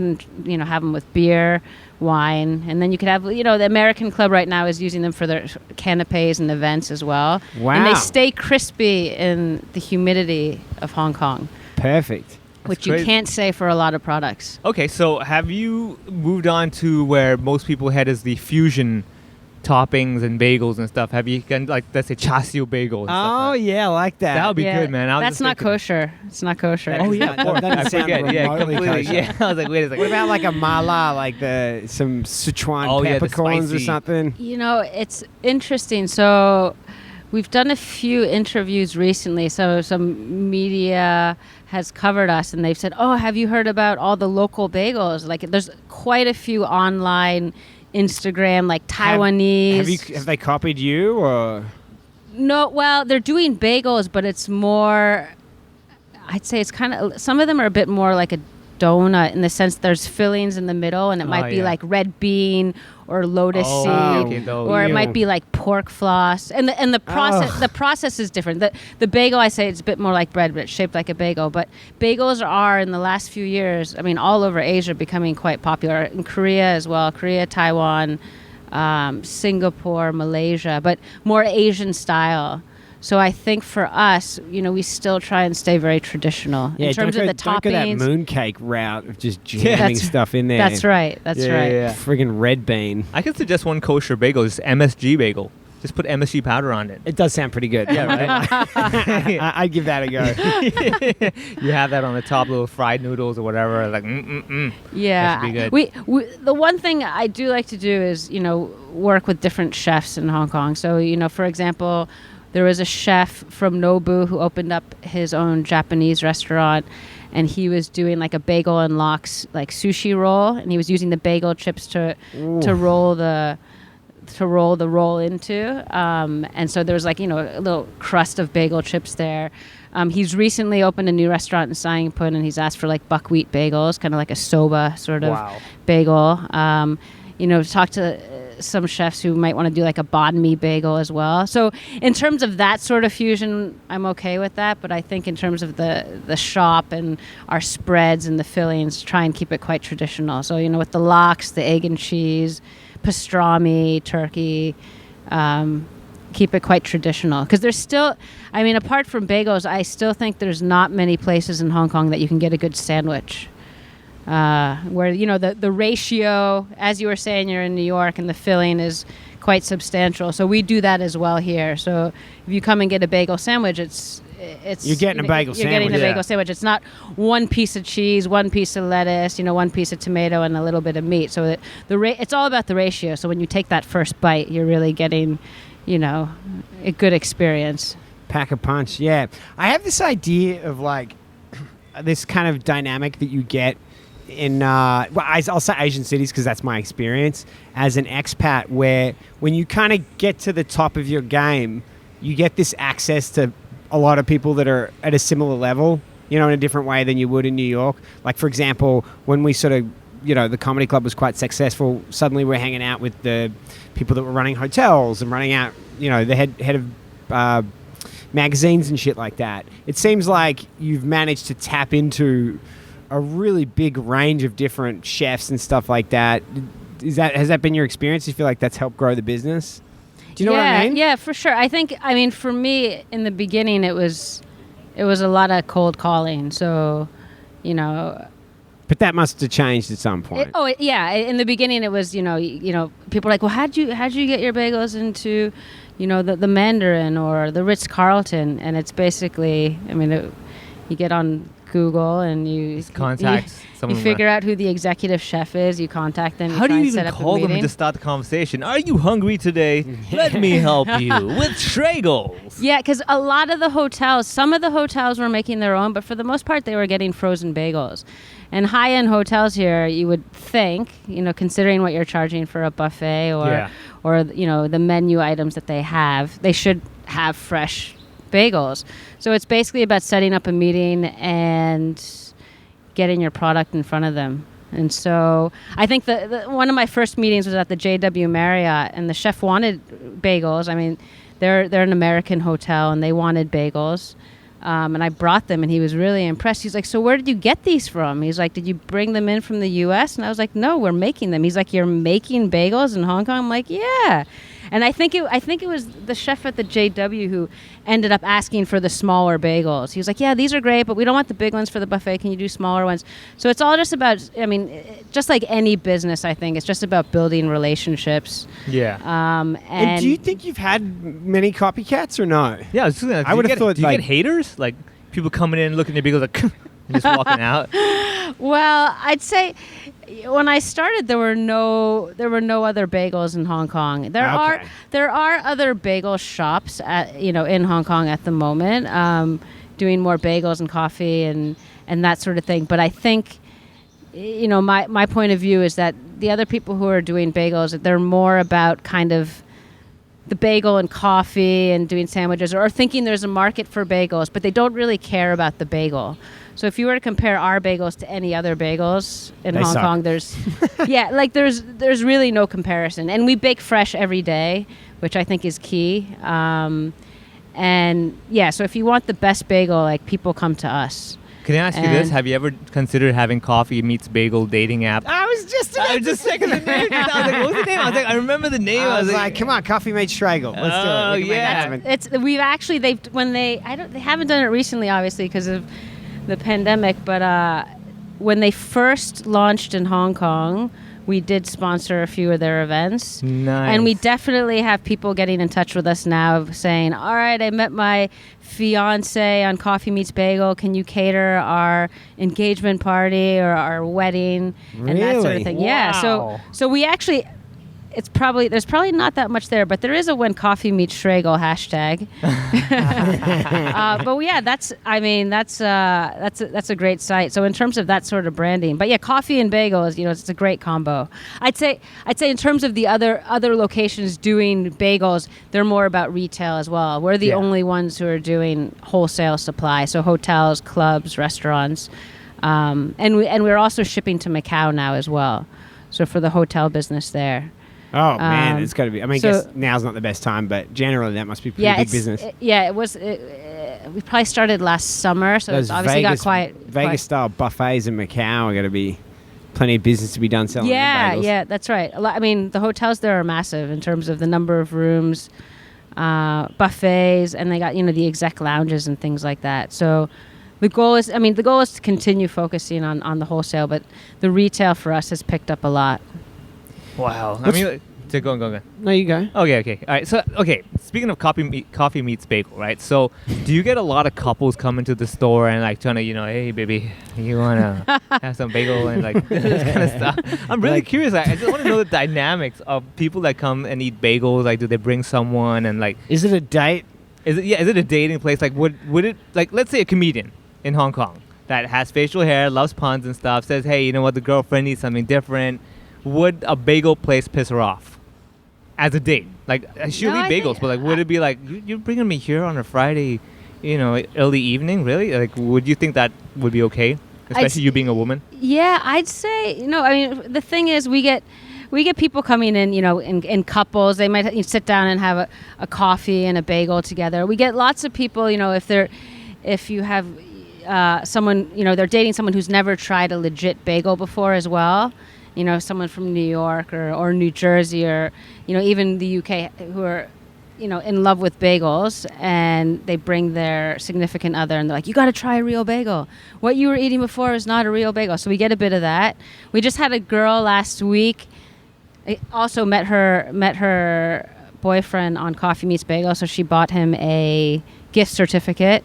You can have them with beer, wine, and then you could have the American Club right now is using them for their canapes and events as well. Wow. And they stay crispy in the humidity of Hong Kong, Perfect. which crazy. you can't say for a lot of products. Okay, so have you moved on to where most people head is the fusion toppings and bagels and stuff? Have you done, like, let's say, char siu bagel? And stuff Oh, like yeah, I like that. that would be Yeah, good, man. I was that's just not thinking- kosher. It's not kosher. That Oh is yeah, not- of course. that doesn't I sound forget. Yeah, remotely completely. kosher. Yeah, I was like, wait a second. What about like a mala, like some Sichuan Oh, yeah, the peppercorns or spicy. something? It's interesting. So we've done a few interviews recently. So some media has covered us, and they've said, "Oh, have you heard about all the local bagels? Like, there's quite a few online, Instagram, like Taiwanese." Have they copied you or? No, well, they're doing bagels, but it's more. I'd say it's kind of. Some of them are a bit more like a donut in the sense there's fillings in the middle, and it might be yeah. like red bean or lotus Oh, seed, okay, those. or it Ew. might be like pork floss. And the process Ugh. the process is different. The bagel, I say, it's a bit more like bread, but it's shaped like a bagel. But bagels are in the last few years, I mean, all over Asia, becoming quite popular. In Korea as well, Korea, Taiwan, Singapore, Malaysia, but more Asian style. So I think for us, we still try and stay very traditional in terms of the don't go that toppings. mooncake route of just jamming That's- stuff in there. That's right. That's Yeah, right. yeah. Friggin' red bean. I can suggest one kosher bagel, just MSG bagel. Just put MSG powder on it. It does sound pretty good. Yeah, right. I'd give that a go. You have that on the top, little fried noodles or whatever. Like, Yeah, That should be good. we the one thing I do like to do is work with different chefs in Hong Kong. So for example, there was a chef from Nobu who opened up his own Japanese restaurant, and he was doing like a bagel and lox like sushi roll, and he was using the bagel chips to roll the roll into, and so there was like a little crust of bagel chips there. He's recently opened a new restaurant in Sangpun, and he's asked for like buckwheat bagels, kind of like a soba sort of Wow. bagel. Talk to some chefs who might want to do like a banh mi bagel as well. So in terms of that sort of fusion, I'm okay with that. But I think in terms of the shop and our spreads and the fillings, try and keep it quite traditional. So with the lox, the egg and cheese, pastrami, turkey, keep it quite traditional. Because there's still, apart from bagels, I still think there's not many places in Hong Kong that you can get a good sandwich. Where the ratio, as you were saying, you're in New York, and the filling is quite substantial. So we do that as well here. So if you come and get a bagel sandwich, it's You're getting a bagel You're getting a sandwich. bagel Yeah. sandwich. It's not one piece of cheese, one piece of lettuce, one piece of tomato, and a little bit of meat. So it's all about the ratio. So when you take that first bite, you're really getting, a good experience. Pack a punch, yeah. I have this idea of like this kind of dynamic that you get I'll say Asian cities because that's my experience as an expat, where when you kind of get to the top of your game, you get this access to a lot of people that are at a similar level, in a different way than you would in New York. Like, for example, when we sort of, the comedy club was quite successful, suddenly we're hanging out with the people that were running hotels and running out, the head of magazines and shit like that. It seems like you've managed to tap into a really big range of different chefs and stuff like that. Has that been your experience? Do you feel like that's helped grow the business? Do you know what I mean? Yeah, for sure. For me, in the beginning, it was a lot of cold calling. So, But that must have changed at some point. In the beginning, it was, people were like, well, how'd you get your bagels into, the Mandarin or the Ritz-Carlton? And it's basically, you get on Google and you contact someone. You figure out who the executive chef is. You contact them. How do you even call them to start the conversation? Are you hungry today? Let me help you with Schragels. Yeah, because a lot of the hotels, some of the hotels were making their own, but for the most part, they were getting frozen bagels. And high-end hotels here, you would think, considering what you're charging for a buffet or the menu items that they should have fresh bagels. So it's basically about setting up a meeting and getting your product in front of them. And so I think one of my first meetings was at the JW Marriott, and the chef wanted bagels. They're an American hotel, and they wanted bagels. And I brought them, and he was really impressed. He's like, so where did you get these from? He's like, did you bring them in from the U.S.? And I was like, no, we're making them. He's like, you're making bagels in Hong Kong? I'm like, yeah. And I think it was the chef at the JW who ended up asking for the smaller bagels. He was like, yeah, these are great, but we don't want the big ones for the buffet. Can you do smaller ones? So it's all just about, just like any business, I think, it's just about building relationships. Yeah. And do you think you've had many copycats or no? Yeah, I would have thought. Do you get haters? Like people coming in, looking at your bagels, like, and just walking out? Well, I'd say when I started, there were no other bagels in Hong Kong. There are other bagel shops in Hong Kong at the moment, doing more bagels and coffee and that sort of thing. But I think, my point of view is that the other people who are doing bagels, they're more about kind of the bagel and coffee and doing sandwiches, or thinking there's a market for bagels, but they don't really care about the bagel. So if you were to compare our bagels to any other bagels in Hong Kong, there's really no comparison. And we bake fresh every day, which I think is key. So if you want the best bagel, people come to us. Can I ask you this? Have you ever considered having coffee meets bagel dating app? I was just checking the name. I was like, what was the name? I was like, I remember the name. I was like, come on, coffee meets Schragel. Let's do it. Oh, yeah. They haven't done it recently, obviously, because of the pandemic, but when they first launched in Hong Kong, we did sponsor a few of their events. Nice. And we definitely have people getting in touch with us now saying, all right, I met my fiance on Coffee Meets Bagel. Can you cater our engagement party or our wedding? Really? And that sort of thing. Wow. Yeah. So we actually... there's probably not that much there, but there is a when coffee meets Schragel hashtag. But yeah, that's a great site. So in terms of that sort of branding, but yeah, coffee and bagels, it's a great combo. I'd say in terms of the other locations doing bagels, they're more about retail as well. We're the only ones who are doing wholesale supply, so hotels, clubs, restaurants, and we're also shipping to Macau now as well. So for the hotel business there. Oh, man, it's got to be. I guess now's not the best time, but generally that must be pretty big business. It was. We probably started last summer, so it's obviously got quiet. Vegas-style buffets in Macau are going to be plenty of business to be done selling bagels. Yeah, that's right. The hotels there are massive in terms of the number of rooms, buffets, and they got, the exec lounges and things like that. So the goal is to continue focusing on the wholesale, but the retail for us has picked up a lot. Wow. Go on. No, you go. Okay. All right. So, speaking of coffee meets bagel, right? So, do you get a lot of couples coming to the store and trying to, hey, baby, you want to have some bagel and this kind of stuff? I'm really curious. I just want to know the dynamics of people that come and eat bagels. Do they bring someone and Is it a date? Is it a dating place? Would it let's say a comedian in Hong Kong that has facial hair, loves puns and stuff, says, hey, you know what, the girlfriend needs something different. Would a bagel place piss her off as a date? Like, she'll eat bagels, but like, would it be like, you're bringing me here on a Friday, early evening, really? Like, would you think that would be okay? Especially you being a woman? Yeah, I'd say, the thing is we get people coming in, in couples. They might sit down and have a coffee and a bagel together. We get lots of people, if you have someone, they're dating someone who's never tried a legit bagel before as well. Someone from New York or New Jersey or, even the UK who are, in love with bagels, and they bring their significant other and they're like, you got to try a real bagel. What you were eating before is not a real bagel. So we get a bit of that. We just had a girl last week. I also met her boyfriend on Coffee Meets Bagel, so she bought him a gift certificate.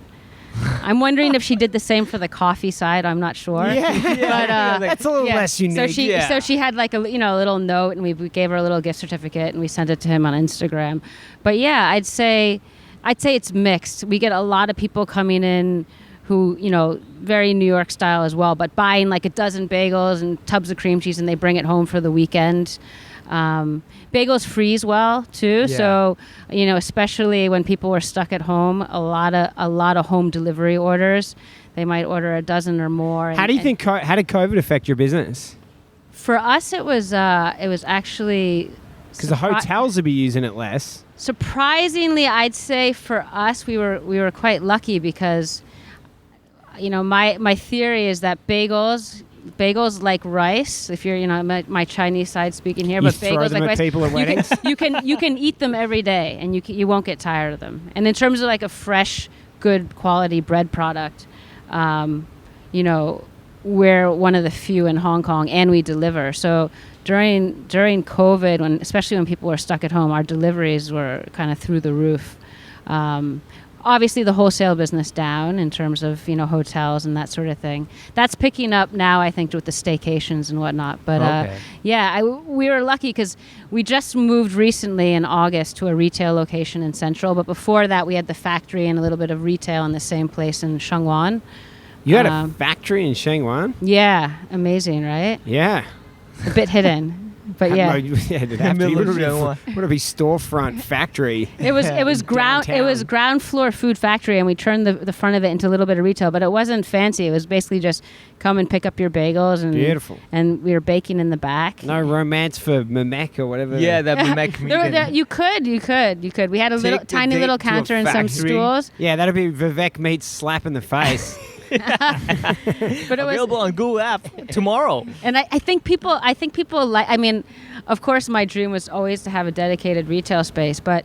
I'm wondering if she did the same for the coffee side. I'm not sure. But that's a little less unique. So she had like a little note, and we gave her a little gift certificate, and we sent it to him on Instagram. But yeah, I'd say it's mixed. We get a lot of people coming in who, very New York style as well, but buying like a dozen bagels and tubs of cream cheese, and they bring it home for the weekend. Bagels freeze well too, so especially when people were stuck at home, a lot of home delivery orders. They might order a dozen or more. How do you think? How did COVID affect your business? For us, it was actually because the hotels would be using it less. Surprisingly, I'd say for us, we were quite lucky because my theory is that bagels like rice. If you're, my Chinese side speaking here, but bagels like rice, people at weddings. You can eat them every day, and you won't get tired of them. And in terms of like a fresh, good quality bread product, we're one of the few in Hong Kong, and we deliver. So during COVID, especially when people were stuck at home, our deliveries were kind of through the roof. Obviously, the wholesale business down in terms of hotels and that sort of thing. That's picking up now, I think, with the staycations and whatnot. But we were lucky because we just moved recently in August to a retail location in Central. But before that, we had the factory and a little bit of retail in the same place in Sheungwan. You had a factory in Sheungwan? Yeah, amazing, right? Yeah, a bit hidden. But yeah, would it be storefront factory? It was ground floor food factory, and we turned the front of it into a little bit of retail. But it wasn't fancy. It was basically just come and pick up your bagels, and beautiful. And we were baking in the back. No romance for Memek or whatever. Yeah, that Memek meeting. You could. We had a tiny little counter and some stools. Yeah, that'd be Vivek meets slap in the face. But it was available on Google app tomorrow. And I think people like. I mean, of course, my dream was always to have a dedicated retail space, but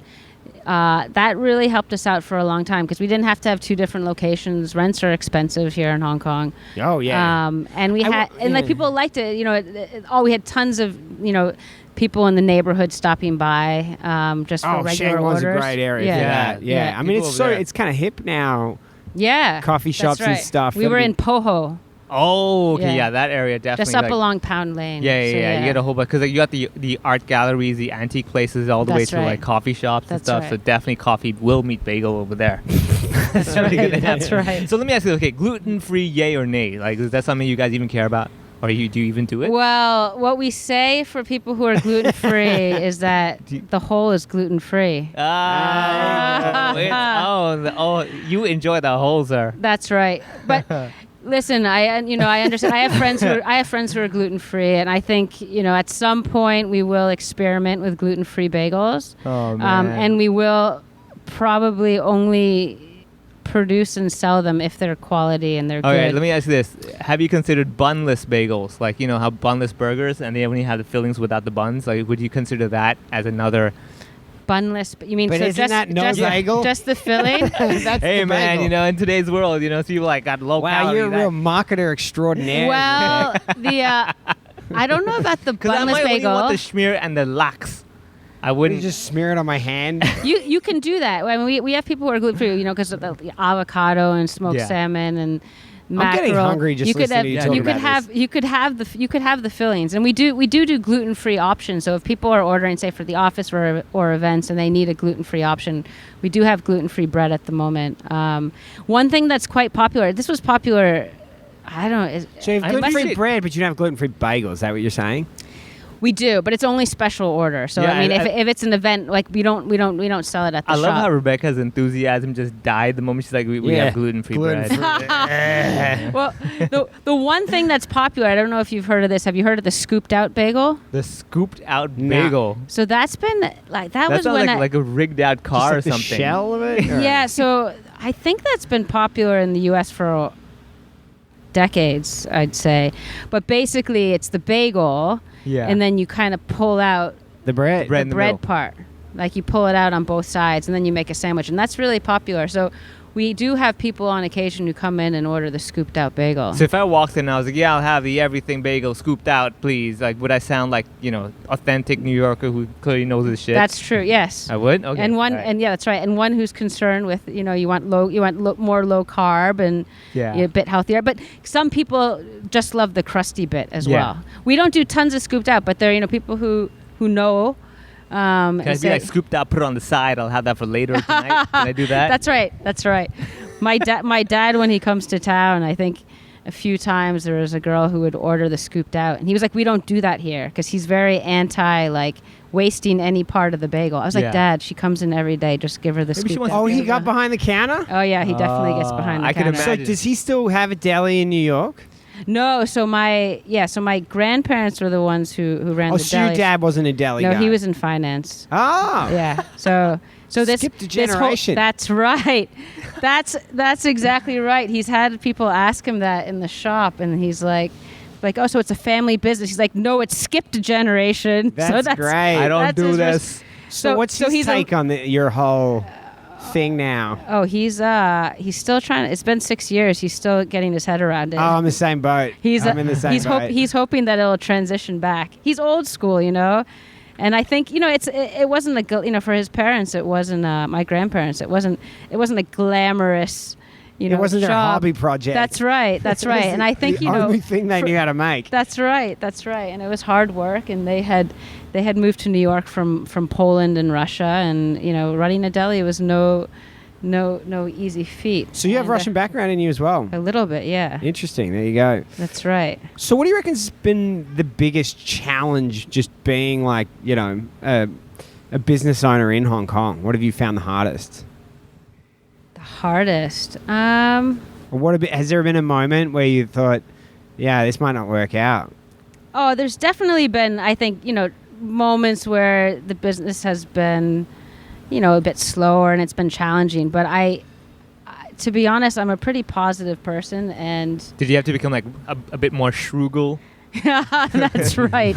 that really helped us out for a long time because we didn't have to have two different locations. Rents are expensive here in Hong Kong. Oh yeah. And we people liked it. We had tons of people in the neighborhood stopping by just for regular orders. Sheungwan's a great area for that. Yeah. I mean, it's kind of hip now. Yeah, coffee shops and stuff. We were in Poho. Oh, okay, yeah, that area definitely. Just up along Pound Lane. Yeah. You get a whole bunch because you got the art galleries, the antique places, all the way to like coffee shops and stuff. Right. So definitely coffee will meet bagel over there. That's right. That's right. So let me ask you, okay, gluten-free, yay or nay? Like, is that something you guys even care about? Or do you even do it? Well, what we say for people who are gluten-free is that the whole is gluten-free. You enjoy the whole, sir. That's right. But listen, I understand. I have friends who are gluten-free, and I think at some point we will experiment with gluten-free bagels. Oh man. And we will probably only produce and sell them if they're quality and they're good. Okay, let me ask you this. Have you considered bunless bagels? Like, how bunless burgers and they only have the fillings without the buns? Like, would you consider that as another... Bunless, you mean but isn't that no bagel? Just the filling? Hey, man, in today's world, people like got low calorie. Wow, you're a real marketer extraordinaire. Well, I don't know about the bunless bagel. Because I want the schmear and the lax. I wouldn't just smear it on my hand. You can do that. I mean, we have people who are gluten free, because of the avocado and smoked salmon and mackerel. I'm getting hungry just listening to you talk about this. You could have the fillings, and we do gluten free options. So if people are ordering, say for the office or events, and they need a gluten free option, we do have gluten free bread at the moment. One thing that's quite popular. This was popular I don't. So you have I gluten-free must- bread, but you don't have gluten-free bagels. Is that what you're saying? We do, but it's only special order. So Yeah, I mean, I- if it's an event, like we don't sell it at the I shop. love how Rebecca's enthusiasm just died the moment she's like, we have gluten-free bread. Well, the one thing that's popular, I don't know if you've heard of this. Have you heard of the scooped out bagel? The scooped out No. bagel. So that's been like That was sounds when like a rigged out car or Just like something. the shell of it? Or- yeah. So I think that's been popular in the U.S. for decades, I'd say. But basically, it's the bagel, Yeah. and then you kind of pull out The bread. Bread. the in the bread middle. part. Like you pull it out on both sides, and then you make a sandwich, and that's really popular. So we do have people on occasion who come in and order the scooped out bagel. So if I walked in and I was like, yeah, I'll have the everything bagel scooped out, please. Like, would I sound like, authentic New Yorker who clearly knows his shit? That's true. Yes. I would? Okay. And one, all right. and yeah, that's right. And one who's concerned with, you want more low carb and Yeah. a bit healthier. But some people just love the crusty bit as Yeah. well. We don't do tons of scooped out, but there are people who know. Can I and be say- like scooped out, put it on the side? I'll have that for later tonight. Can I do that? That's right. That's right. My dad, when he comes to town, I think a few times there was a girl who would order the scooped out, and he was like, "We don't do that here," because he's very anti wasting any part of the bagel. I was Yeah. like, "Dad, she comes in every day. Just give her the Maybe she scooped wants out." Oh, he bagel." got behind the counter? Oh yeah, he definitely gets behind the I can counter. So imagine. does he still have a deli in New York? No, so my grandparents were the ones who ran Oh, the so your deli. dad wasn't a deli No, guy? he was in finance. Oh. Yeah. So this Skipped a this whole- generation. that's right. That's exactly right. He's had people ask him that in the shop, and he's like, oh, so it's a family business. He's like, no, it skipped a generation. That's so great. I don't that's do his this. So what's his he's take on your whole thing now? Oh, he's still trying. It's been 6 years. He's still getting his head around it. Oh, I'm in the same boat. I'm in the same boat. he's hoping that it'll transition back. He's old school, and I think it wasn't for his parents. It wasn't my grandparents. It wasn't a glamorous. It wasn't their job. hobby project. That's right. That's right. And I think the only thing they knew how to make. That's right. That's right. And it was hard work. And they had moved to New York from Poland and Russia. And running a deli was no easy feat. So you have And, Russian background in you as well. a little bit, yeah. Interesting. There you go. That's right. So what do you reckon's been the biggest challenge just being like, a business owner in Hong Kong? What have you found the hardest? The hardest. Or has there been a moment where you thought, yeah, this might not work out? Oh, there's definitely been, I think, moments where the business has been, a bit slower and it's been challenging. But to be honest, I'm a pretty positive person, and Did you have to become like a bit more Schragel? that's right.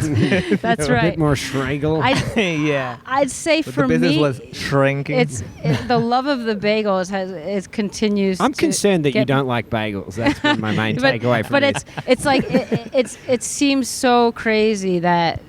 That's A right. bit more Schragel. Yeah. I'd say But for the business me, was shrinking. the love of the bagels continues. I'm to concerned that you get- don't like bagels. That's been my main takeaway from but this. it's like it seems so crazy that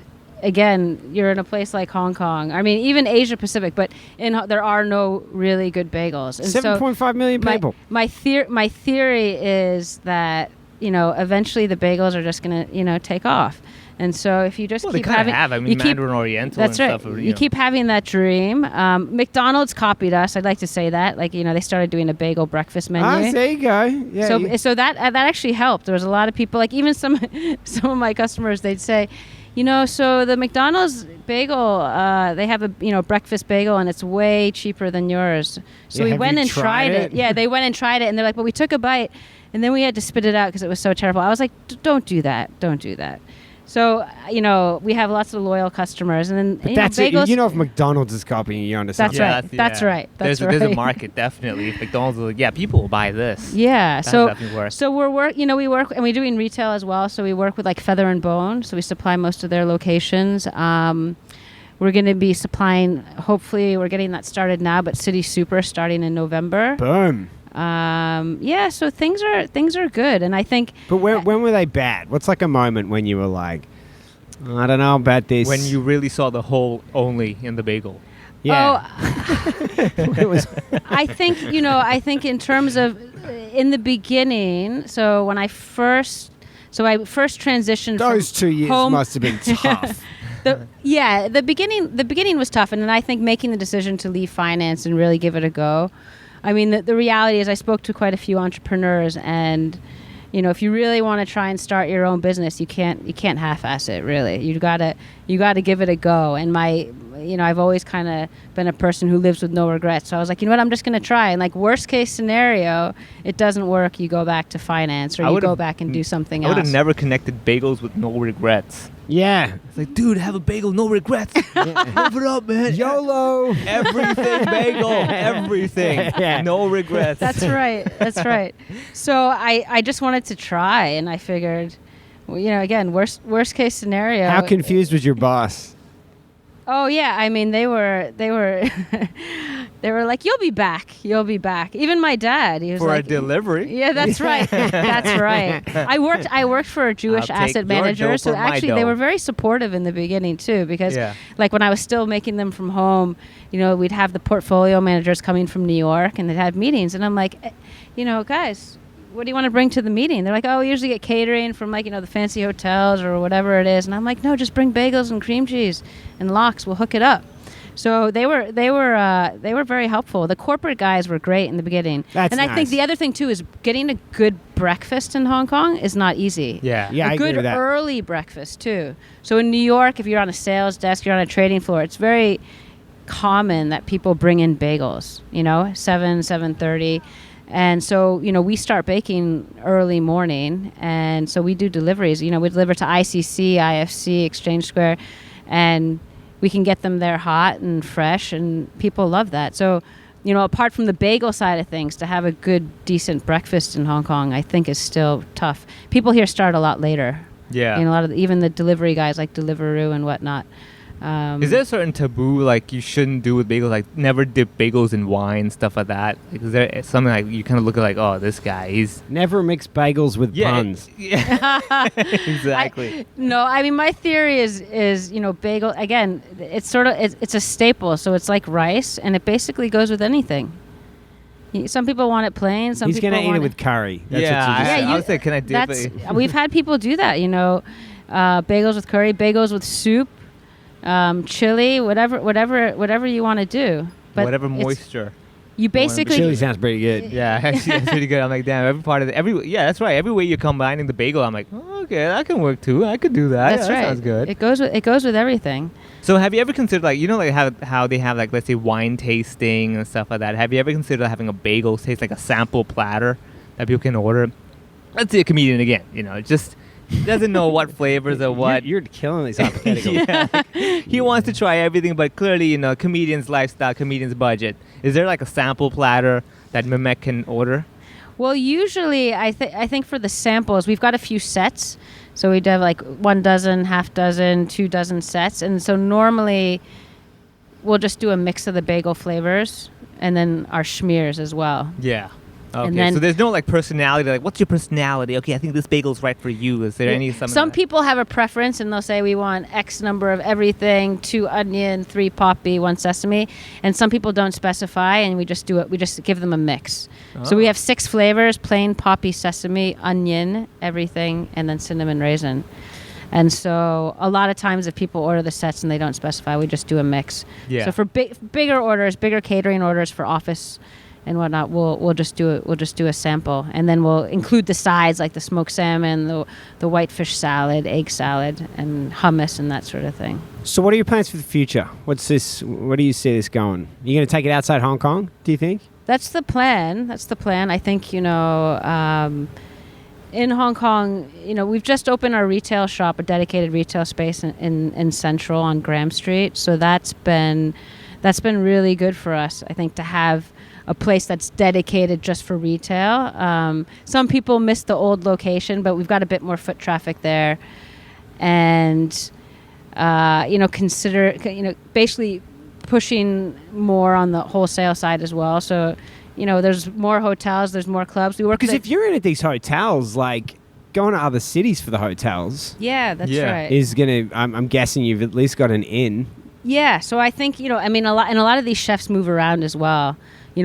again you're in a place like Hong Kong. I mean, even Asia Pacific, but there are no really good bagels. And 7.5 million people. My theory is that eventually the bagels are just gonna take off. And so if you just well, they keep kind of having, have. I mean, you keep, Mandarin Oriental that's and right. stuff. You keep having that dream. McDonald's copied us. I'd like to say that. They started doing a bagel breakfast menu. There you go. Yeah. So that actually helped. There was a lot of people, like even some of my customers, they'd say, so the McDonald's bagel, they have a breakfast bagel and it's way cheaper than yours. So Yeah, we have went you and tried tried it. Yeah, they went and tried it, and they're like, but we took a bite, and then we had to spit it out because it was so terrible. I was like, don't do that. Don't do that. So we have lots of loyal customers, and then But that's bagels. it. If McDonald's is copying you onto That's something. right. That's right. That's There's a right. market definitely. If McDonald's is like, people will buy this. Yeah. That So definitely works. So we work, and we're doing retail as well. So we work with like Feather and Bone. So we supply most of their locations. We're going to be supplying. Hopefully, we're getting that started now. But City Super starting in November. Boom. Yeah. So things are good, and I think. But when were they bad? What's like a moment when you were like, I don't know about this. When you really saw the hole only in the bagel. Yeah. It was. I think in terms of in the beginning. So when I first transitioned. Those from 2 years home, must have been tough. The beginning was tough, and then I think making the decision to leave finance and really give it a go. I mean, the reality is I spoke to quite a few entrepreneurs, and if you really want to try and start your own business, you can't half-ass it. Really, you gotta give it a go. And I've always kind of been a person who lives with no regrets. So I was like, you know what, I'm just gonna try. And like worst case scenario, it doesn't work, you go back to finance, or you go back and do something I else. would have never connected bagels with no regrets. Yeah. It's like, dude, have a bagel, no regrets. Move it up, man. YOLO. Everything bagel, everything. Yeah. No regrets. That's right. That's right. So I just wanted to try, and I figured, again, worst case scenario. How confused was your boss? Oh yeah, I mean they were they were like, you'll be back. Even my dad, he was for like, a delivery. Yeah, that's right. That's right. I worked for a Jewish I'll take asset your manager, dough so for my actually they dough. were very supportive in the beginning too, because Yeah. like when I was still making them from home, we'd have the portfolio managers coming from New York, and they'd have meetings, and I'm like, guys, what do you want to bring to the meeting? They're like, oh, we usually get catering from the fancy hotels or whatever it is. And I'm like, no, just bring bagels and cream cheese and lox. We'll hook it up. So they were very helpful. The corporate guys were great in the beginning. That's and I think nice. the other thing too is getting a good breakfast in Hong Kong is not easy. Yeah. Yeah, I A agree good with that. early breakfast too. So in New York, if you're on a sales desk, you're on a trading floor, it's very common that people bring in bagels, 7:30. And so, we start baking early morning, and so we do deliveries. We deliver to ICC, IFC, Exchange Square, and we can get them there hot and fresh, and people love that. So, apart from the bagel side of things, to have a good, decent breakfast in Hong Kong, I think is still tough. People here start a lot later. Yeah. A lot of even the delivery guys like Deliveroo and whatnot. Is there a certain taboo like you shouldn't do with bagels, like never dip bagels in wine, stuff like that? Like, is there something like you kind of look at like, oh, this guy, he's Never mix bagels with puns. Yeah, exactly. I mean, my theory is bagel, again, it's sort of it's a staple, so it's like rice, and it basically goes with anything. Some people want it plain. Some He's people going to eat want it with curry. That's Yeah, what you just I- said. I was like, can I dip it? We've had people do that. Bagels with curry, bagels with soup, chili, whatever you want to do. But Whatever it's- moisture. You basically Chili sounds pretty good. Yeah, actually, that's pretty good. I'm like, damn, yeah, that's right. Every way you're combining the bagel, I'm like, oh, okay, that can work too. I could do that. That's Yeah, right. That sounds good. It goes with everything. So have you ever considered, like, how they have, like, let's say wine tasting and stuff like that? Have you ever considered having a bagel taste like a sample platter that people can order? Let's say a comedian again, just doesn't know what flavors or what. You're killing these hypotheticals. Yeah. He wants to try everything, but clearly, comedian's lifestyle, comedian's budget. Is there like a sample platter that Mehmet can order? Well, usually I think for the samples, we've got a few sets. So we'd have like 1 dozen, half dozen, 2 dozen sets. And so normally we'll just do a mix of the bagel flavors and then our schmears as well. Yeah. Okay, And then- so there's no like personality, like what's your personality? Okay, I think this bagel's right for you. Is there any something? Some like people have a preference and they'll say we want X number of everything, 2 onion, 3 poppy, 1 sesame. And some people don't specify, and we just do it. We just give them a mix. So we have 6 flavors: plain, poppy, sesame, onion, everything, and then cinnamon raisin. And so a lot of times if people order the sets and they don't specify, we just do a mix. Yeah. So for bigger orders, bigger catering orders for office and whatnot, we'll just do a sample, and then we'll include the sides like the smoked salmon, the whitefish salad, egg salad, and hummus and that sort of thing. So what are your plans for the future? Where do you see this going? You going to take it outside Hong Kong, do you think? That's the plan. I think in Hong Kong, we've just opened our retail shop, a dedicated retail space in Central on Graham Street. So that's been really good for us, I think, to have a place that's dedicated just for retail. Some people miss the old location, but we've got a bit more foot traffic there, and basically pushing more on the wholesale side as well. So, there's more hotels, there's more clubs. We work Because with if you're in at these hotels, like going to other cities for the hotels yeah, that's Yeah. right. is going to, I'm guessing you've at least got an inn. Yeah, so I think, a lot of these chefs move around as well,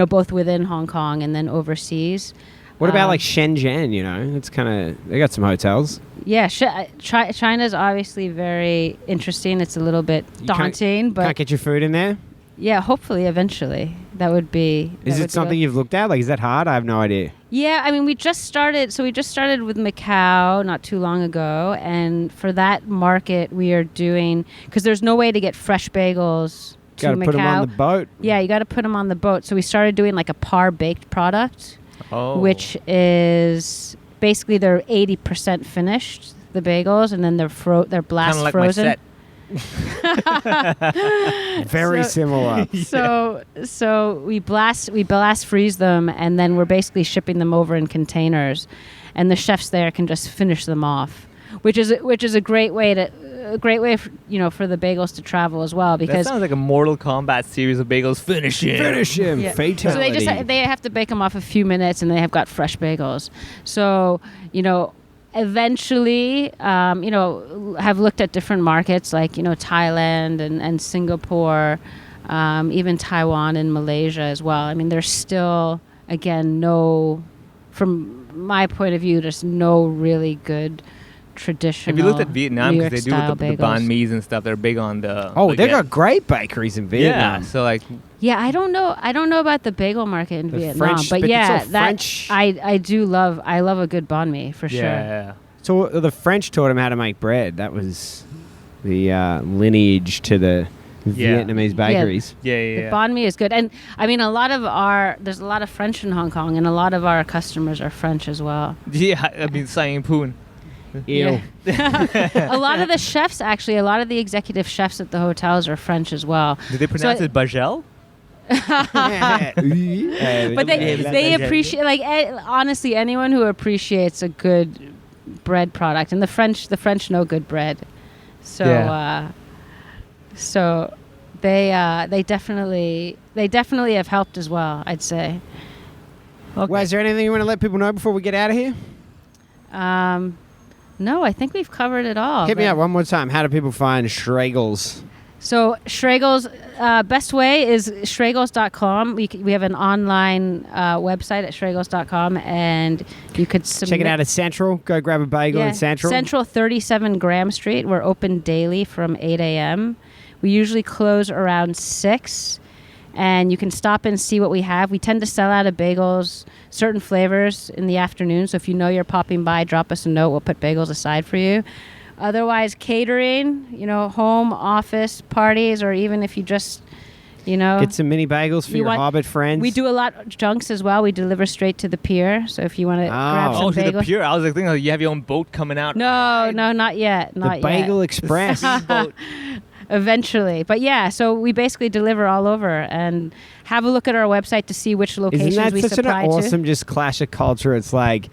both within Hong Kong and then overseas. What about like Shenzhen, It's kind of, they got some hotels. Yeah, China's obviously very interesting. It's a little bit You can't- daunting, but Can't get your food in there? yeah, hopefully eventually that would be. Is it something you've looked at? Like, is that hard? I have no idea. Yeah, I mean, we just started with Macau not too long ago, and for that market, we are doing because there's no way to get fresh bagels to Got to Macau. put them on the boat. Yeah, you got to put them on the boat. So we started doing like a par baked product, which is basically they're 80% finished, the bagels, and then they're blast Kinda like frozen. my set. Very similar. So we blast freeze them, and then we're basically shipping them over in containers, and the chefs there can just finish them off, which is a great way for the bagels to travel as well, because That sounds like a Mortal Kombat series of bagels. Finish him. Yeah. Fatality. So they have to bake them off a few minutes, and they have got fresh bagels. So eventually, have looked at different markets like Thailand and Singapore, even Taiwan and Malaysia as well. I mean, there's still from my point of view, there's no really good traditional. Have you looked at Vietnam? New Because they York do with the style banh bagels. mi's and stuff. They're big on the. Oh, they've baguette. got great bakeries in Vietnam. Yeah, so like. Yeah, I don't know about the bagel market in The Vietnam, French- but but yeah, it's all that French. I love a good banh mi for sure. Yeah. So the French taught him how to make bread. That was the lineage to the Vietnamese bakeries. The banh mi is good, and I mean there's a lot of French in Hong Kong, and a lot of our customers are French as well. Yeah, I mean, Sang Poon. Ew. A lot of the chefs, actually, a lot of the executive chefs at the hotels are French as well. Did they pronounce it Bagel? But they appreciate, like, honestly, anyone who appreciates a good bread product, and the French know good bread, so so they definitely have helped as well, I'd say. Well, is there anything you want to let people know before we get out of here? No, I think we've covered it all. Hit me up one more time. How do people find Schragels? So Schragels, best way is Schragels.com. We have an online website at Schragels.com, and you could submit. Check it out at Central. Go grab a bagel in Central. Central 37 Graham Street. We're open daily from 8 a.m. We usually close around 6, and you can stop and see what we have. We tend to sell out of bagels, certain flavors in the afternoon. So if you know you're popping by, drop us a note. We'll put bagels aside for you. Otherwise, catering, home, office, parties, or even if you just, get some mini bagels for your Hobbit friends. We do a lot of junks as well. We deliver straight to the pier. So if you want to grab some to the bagels. pier. I was like thinking you have your own boat coming out. No, not yet. the Not yet. Bagel Express. Eventually. But yeah, so we basically deliver all over, and have a look at our website to see which locations Isn't we that such an supply awesome to. just clash of culture? It's like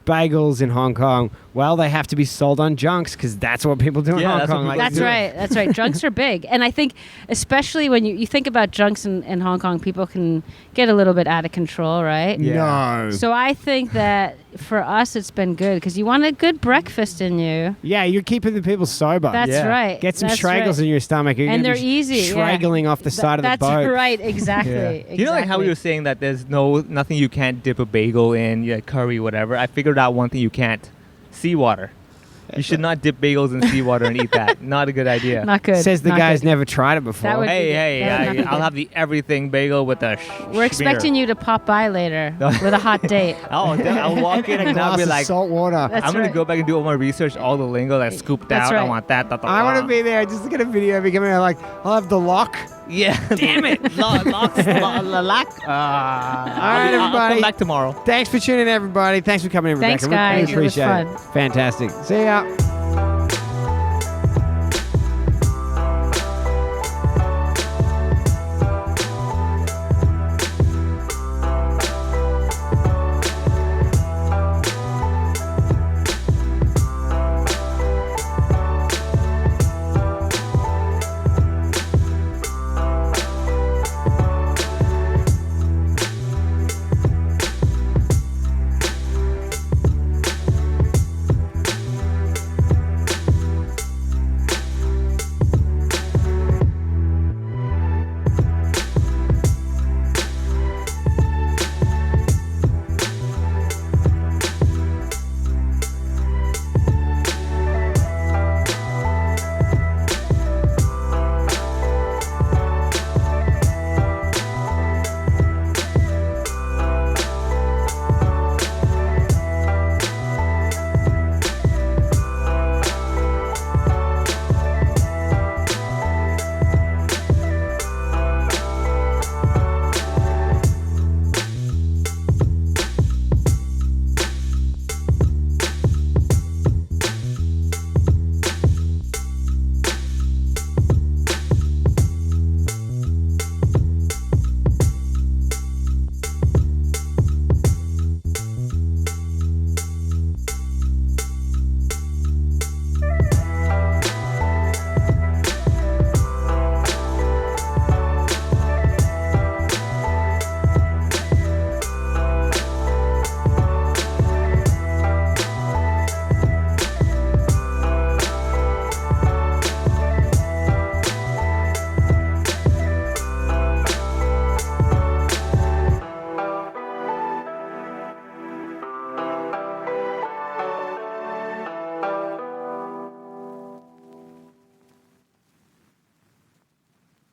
bagels in Hong Kong. Well, they have to be sold on junks because that's what people do in Yeah, Hong that's what Kong. people Like, That's right. That's right. Junks are big. And I think especially when you think about junks in Hong Kong, people can get a little bit out of control, right? No. So I think that for us, it's been good because you want a good breakfast in you. Yeah, you're keeping the people sober. That's right. Get some That's Schragels right. in your stomach. You're And gonna they're be easy. Straggling off the side of the boat. That's right. Exactly. Yeah. Exactly. You know, like how we were saying that there's nothing you can't dip a bagel in, curry, whatever. I figured out one thing you can't: seawater. You should not dip bagels in seawater and eat that. Not a good idea. Not good. Says the Not guy's good. never tried it before. That would- Hey, That would not be I'll good. have the everything bagel with the. We're expecting you to pop by later with a hot date. I'll walk in and I'll Glass be of like, salt water. That's I'm gonna right. go back and do all my research, all the lingo that's scooped That's out. I right. want that. I want to be there. Just look at a video of me coming out like, I'll have the lock. Yeah. Damn it. Lock. All right, I'll everybody. come back tomorrow. Thanks for tuning in, everybody. Thanks for coming in, Rebecca. Thanks, guys. We It was appreciate fun. Fantastic. See ya.